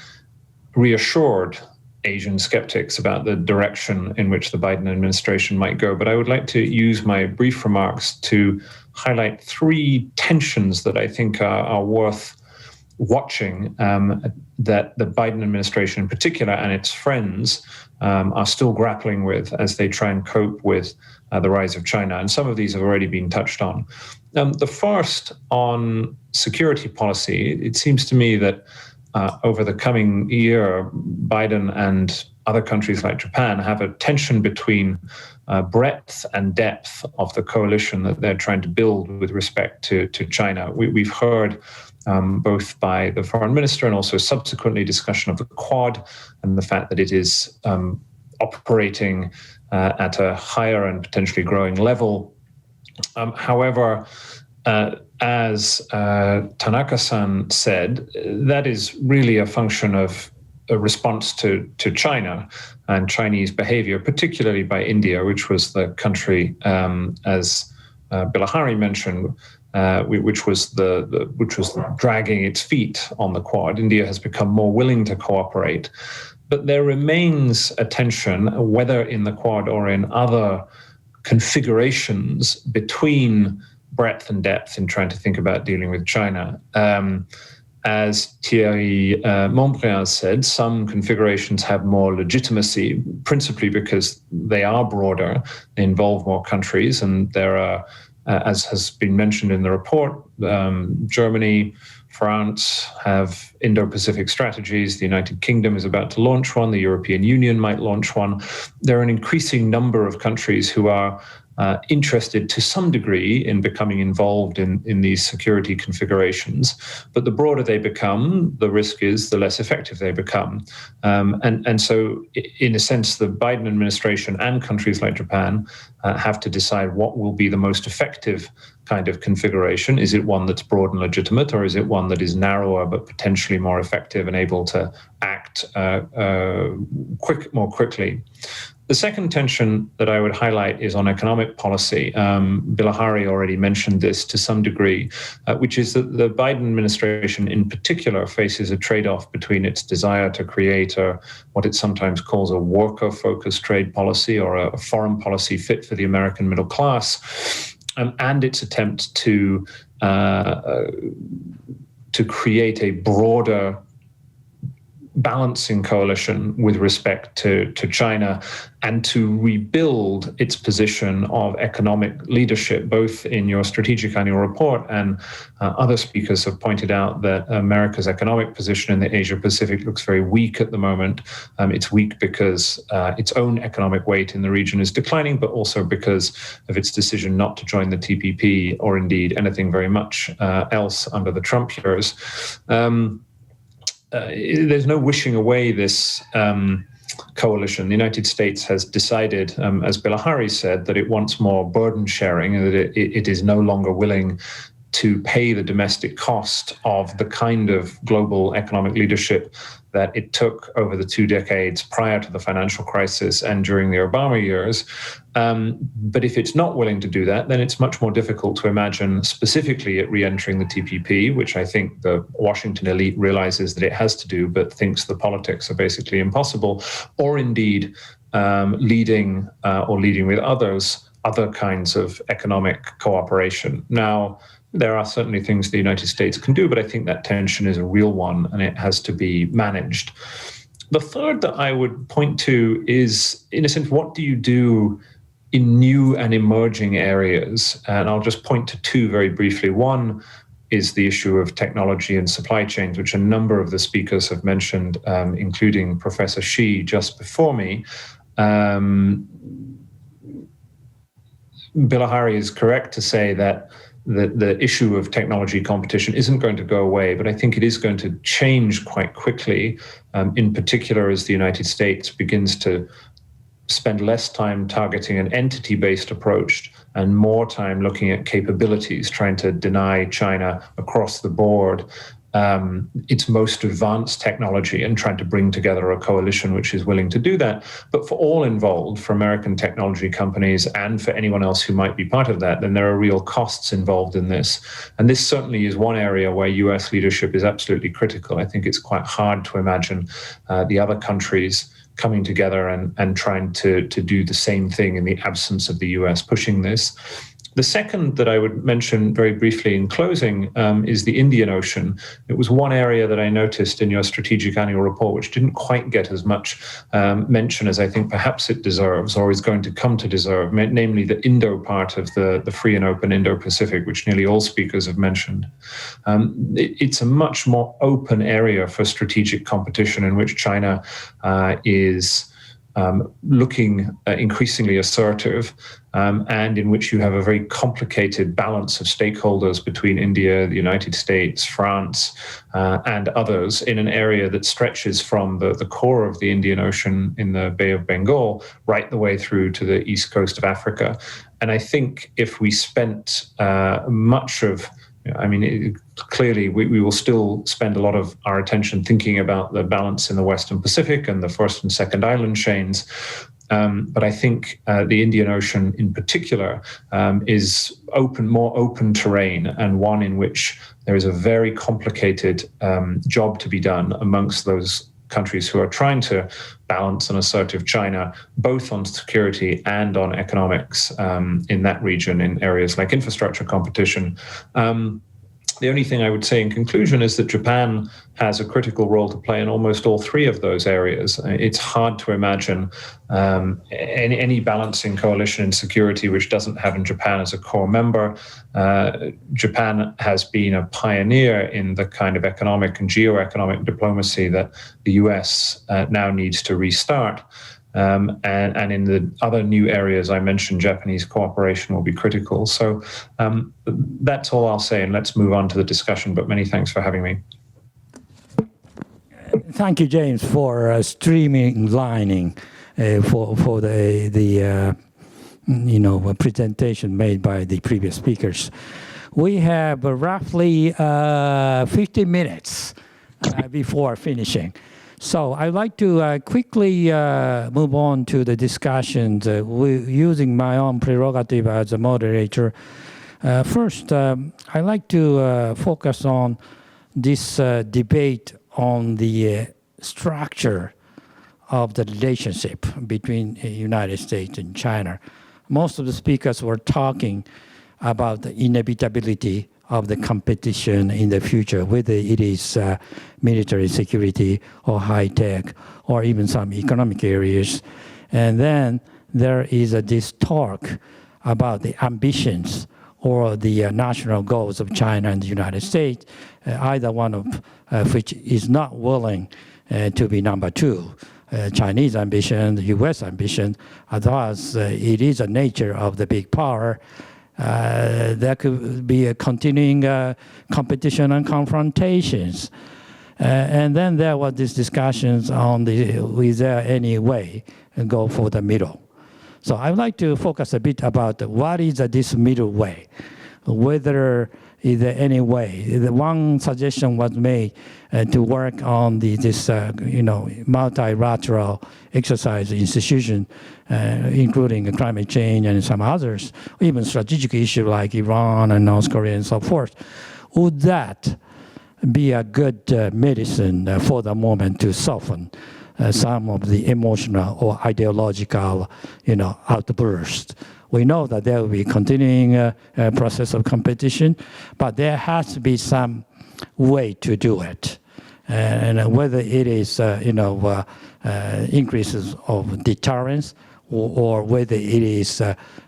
reassured Asian skeptics about the direction in which the Biden administration might go. But I would like to use my brief remarks to highlight three tensions that I think are worth watching, that the Biden administration in particular and its friends are still grappling with as they try and cope with the rise of China. And some of these have already been touched on. The first, on security policy, it seems to me that over the coming year, Biden and other countries like Japan have a tension between breadth and depth of the coalition that they're trying to build with respect to China. We've heard both by the foreign minister and also subsequently discussion of the Quad and the fact that it is operating at a higher and potentially growing level. However, as Tanaka-san said, that is really a function of a response to China and Chinese behavior, particularly by India, which was the country, as Bilahari mentioned, which was dragging its feet on the Quad. India has become more willing to cooperate, but there remains a tension, whether in the Quad or in other configurations, between breadth and depth in trying to think about dealing with China. As Thierry Montbriand said, some configurations have more legitimacy, principally because they are broader, they involve more countries, and there are, as has been mentioned in the report, Germany, France have Indo-Pacific strategies. The United Kingdom is about to launch one. The European Union might launch one. There are an increasing number of countries who are interested to some degree in becoming involved in these security configurations. But the broader they become, the risk is the less effective they become. And so, in a sense, the Biden administration and countries like Japan have to decide what will be the most effective kind of configuration. Is it one that's broad and legitimate, or is it one that is narrower but potentially more effective and able to act more quickly? The second tension that I would highlight is on economic policy. Bilahari already mentioned this to some degree, which is that the Biden administration in particular faces a trade-off between its desire to create what it sometimes calls a worker-focused trade policy, or a foreign policy fit for the American middle class, and its attempt to create a broader balancing coalition with respect to China, and to rebuild its position of economic leadership. Both in your strategic annual report and other speakers have pointed out that America's economic position in the Asia-Pacific looks very weak at the moment. It's weak because its own economic weight in the region is declining, but also because of its decision not to join the TPP, or indeed anything very much else under the Trump years. There's no wishing away this coalition. The United States has decided, as Bilahari said, that it wants more burden sharing, and that it is no longer willing to pay the domestic cost of the kind of global economic leadership that it took over the 2 decades prior to the financial crisis and during the Obama years. But if it's not willing to do that, then it's much more difficult to imagine specifically it re-entering the TPP, which I think the Washington elite realizes that it has to do, but thinks the politics are basically impossible, or indeed leading with other kinds of economic cooperation. Now, there are certainly things the United States can do, but I think that tension is a real one and it has to be managed. The third that I would point to is, in a sense, what do you do in new and emerging areas? And I'll just point to two very briefly. One is the issue of technology and supply chains, which a number of the speakers have mentioned, including Professor Shi just before me. Bilahari is correct to say that the issue of technology competition isn't going to go away, but I think it is going to change quite quickly, in particular as the United States begins to spend less time targeting an entity-based approach and more time looking at capabilities, trying to deny China across the board its most advanced technology and trying to bring together a coalition which is willing to do that. But for all involved, for American technology companies and for anyone else who might be part of that, then there are real costs involved in this. And this certainly is one area where US leadership is absolutely critical. I think it's quite hard to imagine the other countries coming together and trying to do the same thing in the absence of the US pushing this. The second that I would mention very briefly in closing is the Indian Ocean. It was one area that I noticed in your strategic annual report, which didn't quite get as much mention as I think perhaps it deserves or is going to come to deserve, namely the Indo part of the free and open Indo-Pacific, which nearly all speakers have mentioned. It's a much more open area for strategic competition in which China is looking increasingly assertive, and in which you have a very complicated balance of stakeholders between India, the United States, France, and others in an area that stretches from the core of the Indian Ocean in the Bay of Bengal right the way through to the east coast of Africa. And I think if we spent much of clearly, we will still spend a lot of our attention thinking about the balance in the Western Pacific and the first and second island chains. But I think the Indian Ocean in particular is more open terrain, and one in which there is a very complicated job to be done amongst those countries who are trying to balance an assertive China, both on security and on economics in that region, in areas like infrastructure competition. The only thing I would say in conclusion is that Japan has a critical role to play in almost all three of those areas. It's hard to imagine any balancing coalition in security which doesn't have in Japan as a core member. Japan has been a pioneer in the kind of economic and geoeconomic diplomacy that the US now needs to restart. And in the other new areas I mentioned, Japanese cooperation will be critical. So that's all I'll say, and let's move on to the discussion. But many thanks for having me. Thank you, James, for streamlining for the presentation made by the previous speakers. We have roughly 15 minutes before finishing. So I'd like to quickly move on to the discussions using my own prerogative as a moderator. First, I'd like to focus on this debate on the structure of the relationship between the United States and China. Most of the speakers were talking about the inevitability of the competition in the future, whether it is military security or high tech or even some economic areas. And then there is this talk about the ambitions or the national goals of China and the United States, either one of which is not willing to be number two. Chinese ambition, the US ambition, thus it is a nature of the big power. There could be a continuing competition and confrontations. And then there were these discussions on is there any way and go for the middle. So I would like to focus a bit about what is this middle way, whether is there any way. The one suggestion was made to work on this multilateral exercise institution, including climate change and some others, even strategic issues like Iran and North Korea and so forth. Would that be a good medicine for the moment to soften some of the emotional or ideological, outbursts? We know that there will be continuing process of competition, but there has to be some way to do it. And whether it is, increases of deterrence or whether it is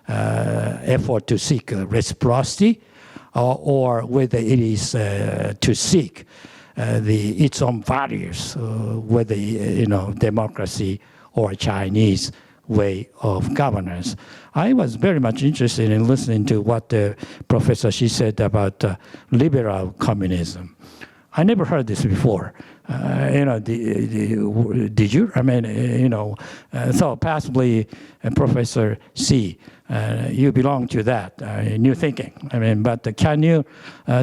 effort to seek reciprocity or whether it is to seek its own values, whether, democracy or Chinese way of governance. I was very much interested in listening to what Professor Xi said about liberal communism. I never heard this before. Did you? I mean, so possibly Professor Xi, you belong to that new thinking. I mean, but can you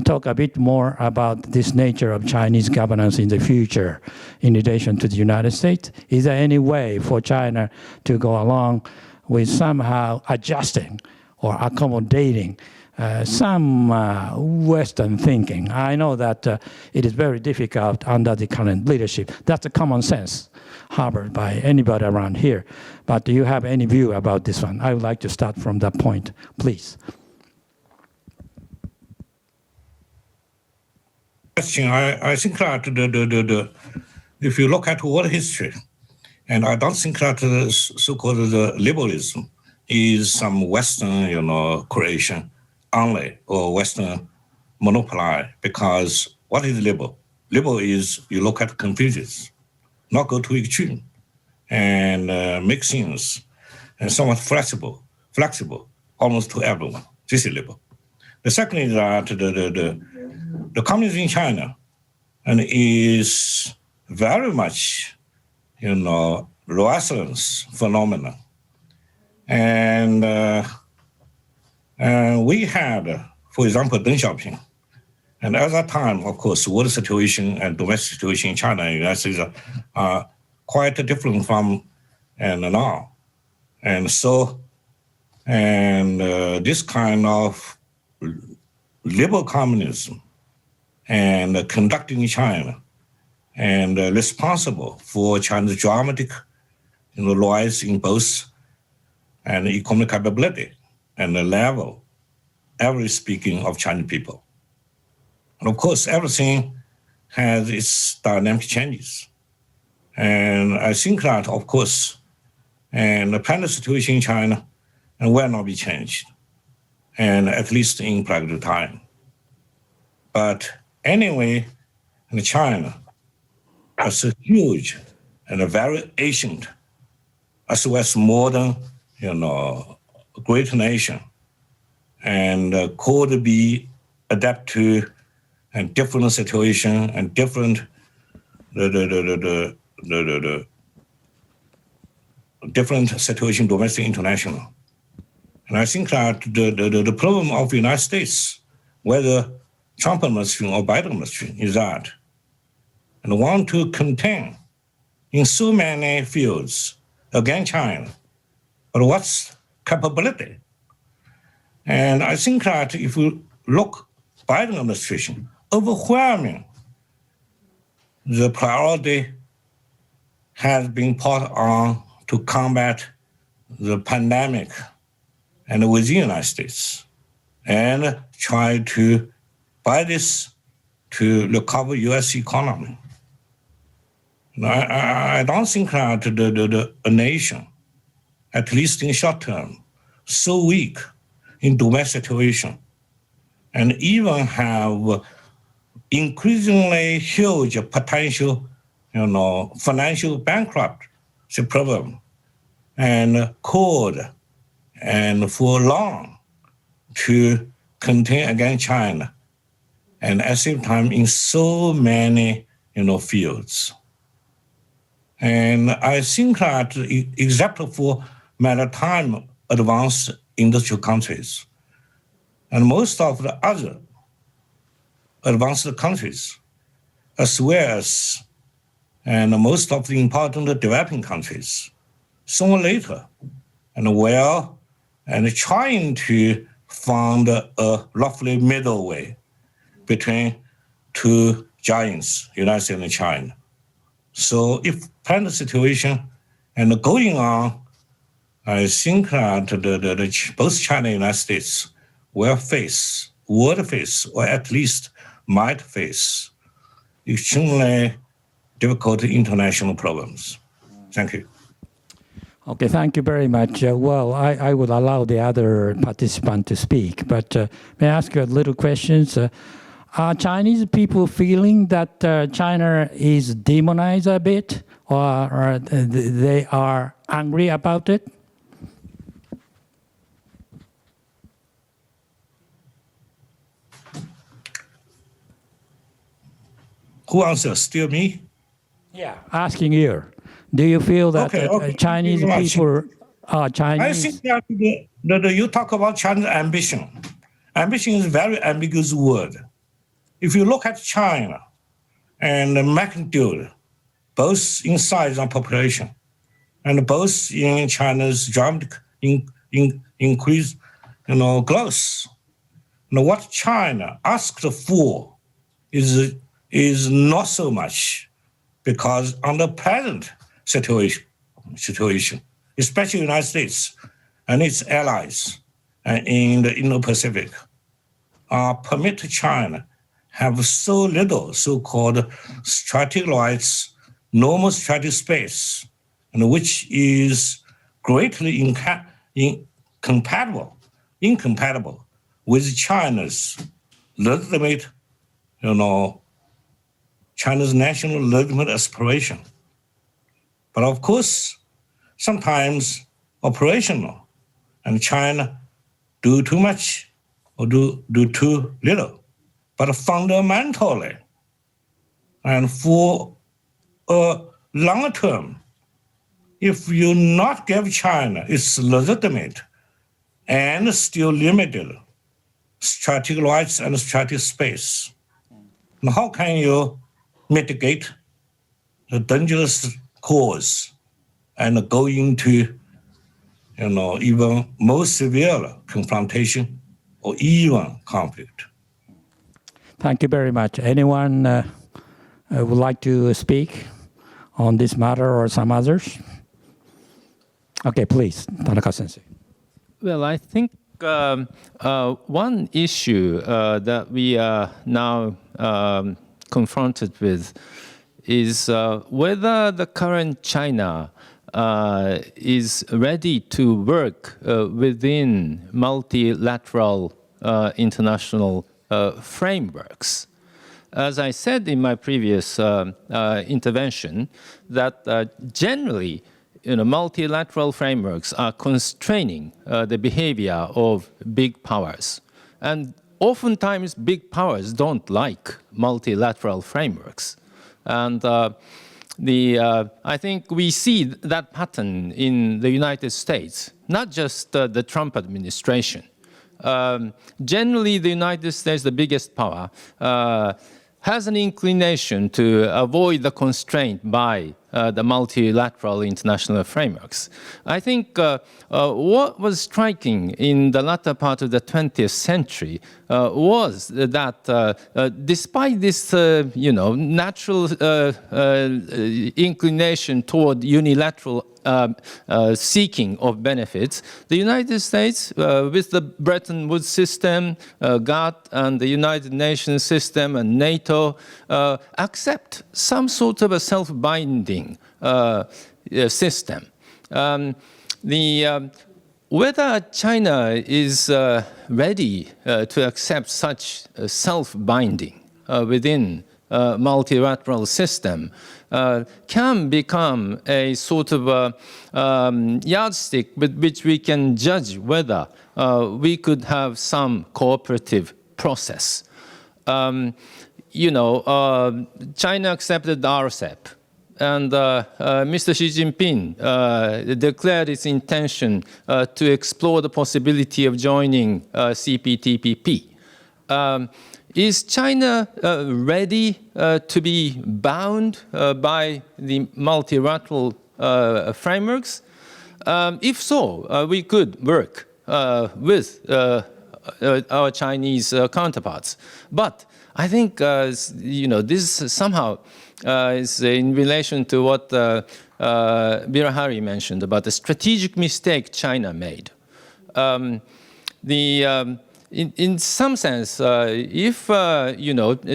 talk a bit more about this nature of Chinese governance in the future in relation to the United States? Is there any way for China to go along with somehow adjusting or accommodating some Western thinking? I know that it is very difficult under the current leadership. That's a common sense harbored by anybody around here. But do you have any view about this one? I would like to start from that point, please. I think that if you look at world history, and I don't think that the so-called liberalism is some Western, creation only, or Western monopoly, because what is liberal? Liberal is you look at Confucius, not go to extreme. and make things and somewhat flexible, almost to everyone. This is liberal. The second is that the communism in China and is very much, resonance phenomenon. And we had, for example, Deng Xiaoping. And at that time, of course, world situation and domestic situation in China and the United States are quite different from now. And so, this kind of liberal communism and conducting China and responsible for China's dramatic rise in both and economic capability and the level, average speaking, of Chinese people. And of course, everything has its dynamic changes. And I think that, of course, and the present situation in China will not be changed, and at least in practical time. But anyway, in China, as a huge and a very ancient, as well as modern, great nation, and could be adapt to a different situation and different different situation, domestic, international. And I think that the problem of the United States, whether Trump administration or Biden administration, is that and want to contain in so many fields against China, but what's capability? And I think that if we look Biden administration, overwhelming, the priority has been put on to combat the pandemic and within the United States and try to, by this, to recover U.S. economy. I don't think that a nation, at least in short term, so weak in domestic situation and even have increasingly huge potential, financial bankruptcy problem and could and for long to contain against China, and at the same time in so many fields. And I think that except for maritime advanced industrial countries and most of the other advanced countries, as well as and most of the important developing countries, sooner or later, and trying to find a roughly middle way between two giants, United States and China. So if present situation and going on, I think that both China and the United States would face, or at least might face, extremely difficult international problems. Thank you. Okay, thank you very much. Well, I would allow the other participant to speak, but may I ask you a little questions? Are Chinese people feeling that China is demonized a bit, or they are angry about it? Who answers? Still me? Yeah, asking you. Do you feel that Chinese people are Chinese? I think that you talk about China's ambition. Ambition is a very ambiguous word. If you look at China and the magnitude, both in size and population, and both in China's dramatic increase, growth, what China asked for is not so much, because under present situation, especially the United States and its allies in the Indo-Pacific, permit China have so little so-called strategic rights, normal strategic space, and which is greatly incompatible with China's legitimate, China's national legitimate aspiration. But of course, sometimes operational, and China do too much or do too little. But fundamentally, and for a long term, if you not give China its legitimate and still limited strategic rights and strategic space, now how can you mitigate the dangerous course and go into, even more severe confrontation or even conflict? Thank you very much. Anyone would like to speak on this matter or some others? Okay, please, Tanaka-sensei. Well, I think one issue that we are now confronted with is whether the current China is ready to work within multilateral international frameworks. As I said in my previous intervention, that generally, multilateral frameworks are constraining the behavior of big powers. And oftentimes, big powers don't like multilateral frameworks. And I think we see that pattern in the United States, not just the Trump administration. Generally, the United States, the biggest power, has an inclination to avoid the constraint by the multilateral international frameworks. I think what was striking in the latter part of the 20th century was that despite this, natural inclination toward unilateral seeking of benefits, the United States, with the Bretton Woods system, GATT, and the United Nations system, and NATO, accept some sort of a self-binding system. Whether China is ready to accept such self-binding within a multilateral system can become a sort of a yardstick with which we can judge whether we could have some cooperative process. China accepted the RCEP, and Mr. Xi Jinping declared its intention to explore the possibility of joining CPTPP. Is China ready to be bound by the multilateral frameworks? If so, we could work with our Chinese counterparts. But I think this somehow is in relation to what Birahari mentioned about the strategic mistake China made. In some sense, if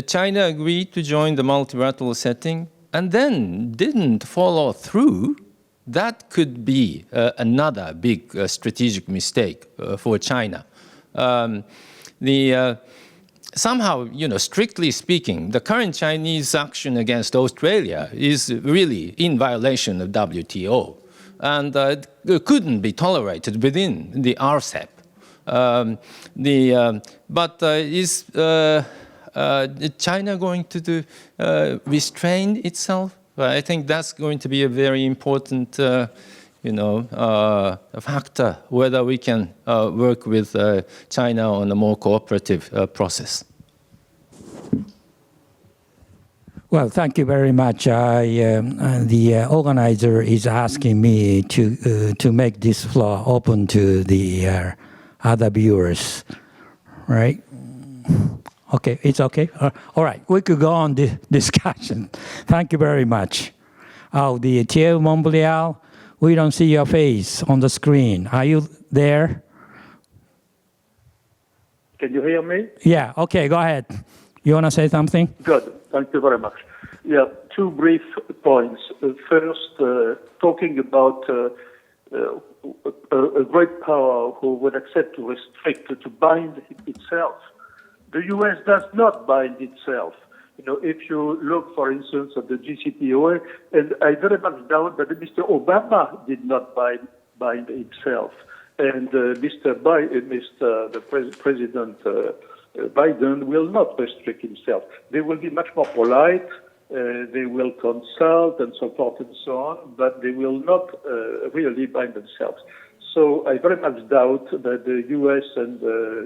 China agreed to join the multilateral setting and then didn't follow through, that could be another big strategic mistake for China. Somehow, strictly speaking, the current Chinese action against Australia is really in violation of WTO, and couldn't be tolerated within the RCEP. But is China going to restrain itself? I think that's going to be a very important, factor, whether we can work with China on a more cooperative process. Well, thank you very much. The organizer is asking me to make this floor open to the other viewers, right? Okay, it's okay? All right, we could go on the discussion. Thank you very much. Oh, the Thierry Montbéliard, we don't see your face on the screen. Are you there? Can you hear me? Yeah, okay, go ahead. You want to say something? Good, thank you very much. Yeah, two brief points. First, talking about a great power who would accept to restrict, to bind itself. The U.S. does not bind itself. If you look, for instance, at the JCPOA, and I very much doubt that Mr. Obama did not bind himself, and President Biden will not restrict himself. They will be much more polite. They will consult and so forth and so on, but they will not really bind themselves. So I very much doubt that the U.S. and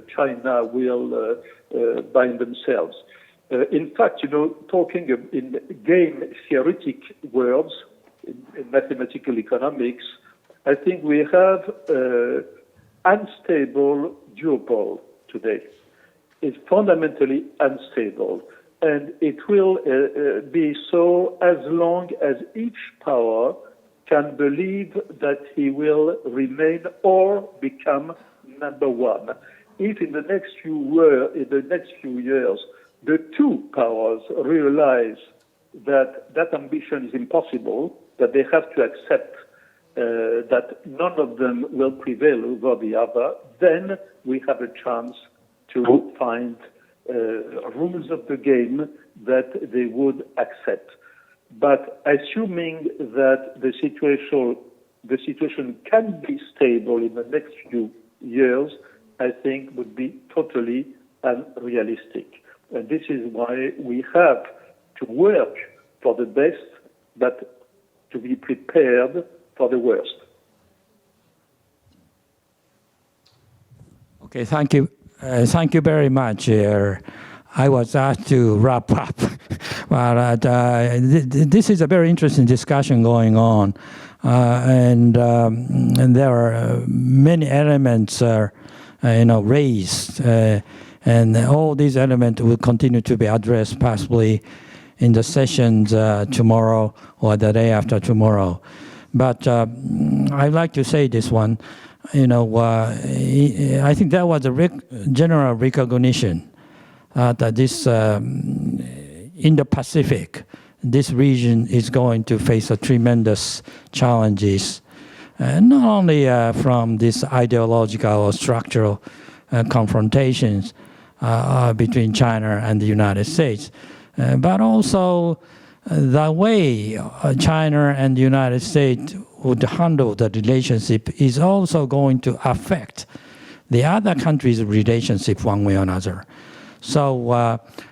China will bind themselves. In fact, talking in game theoretic words, in mathematical economics, I think we have unstable duopole today. It's fundamentally unstable. And it will be so as long as each power can believe that he will remain or become number one. If in the next few years, the two powers realize that that ambition is impossible, that they have to accept that none of them will prevail over the other, then we have a chance to find rules of the game that they would accept. But assuming that the situation can be stable in the next few years, I think would be totally unrealistic. And this is why we have to work for the best, but to be prepared for the worst. Okay, thank you. Thank you very much. I was asked to wrap up, but this is a very interesting discussion going on, and there are many elements raised, and all these elements will continue to be addressed possibly in the sessions tomorrow or the day after tomorrow. But I'd like to say this one. I think there was a general recognition that this Indo-Pacific, this region is going to face a tremendous challenges, not only from this ideological or structural confrontations between China and the United States, but also the way China and the United States would handle the relationship is also going to affect the other countries' relationship one way or another. So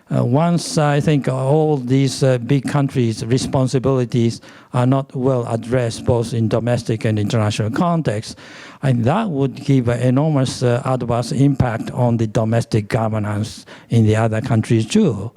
once I think all these big countries' responsibilities are not well addressed both in domestic and international context, and that would give an enormous adverse impact on the domestic governance in the other countries too.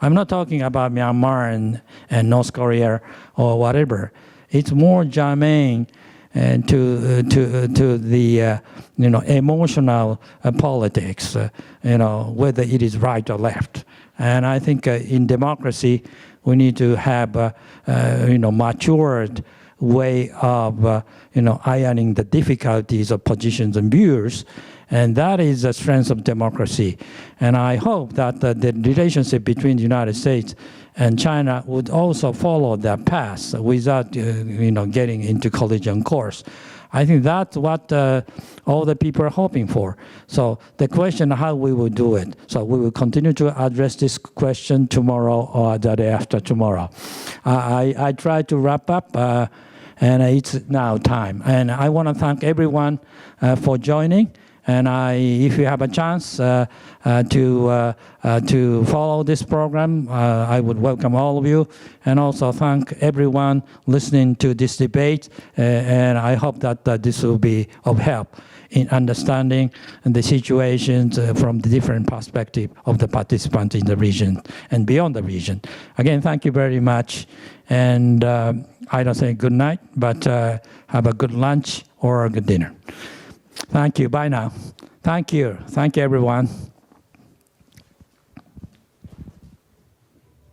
I'm not talking about Myanmar and North Korea or whatever. It's more germane to the emotional politics, whether it is right or left. And I think in democracy we need to have matured way of ironing the difficulties of positions and views. And that is the strength of democracy. And I hope that the relationship between the United States and China would also follow that path without getting into collision course. I think that's what all the people are hoping for. So the question how we will do it. So we will continue to address this question tomorrow or the day after tomorrow. I try to wrap up, and it's now time. And I want to thank everyone for joining. And if you have a chance to follow this program, I would welcome all of you, and also thank everyone listening to this debate. And I hope that this will be of help in understanding the situations from the different perspective of the participants in the region and beyond the region. Again, thank you very much. And I don't say good night, but have a good lunch or a good dinner. Thank you. Bye now. Thank you. Thank you, everyone.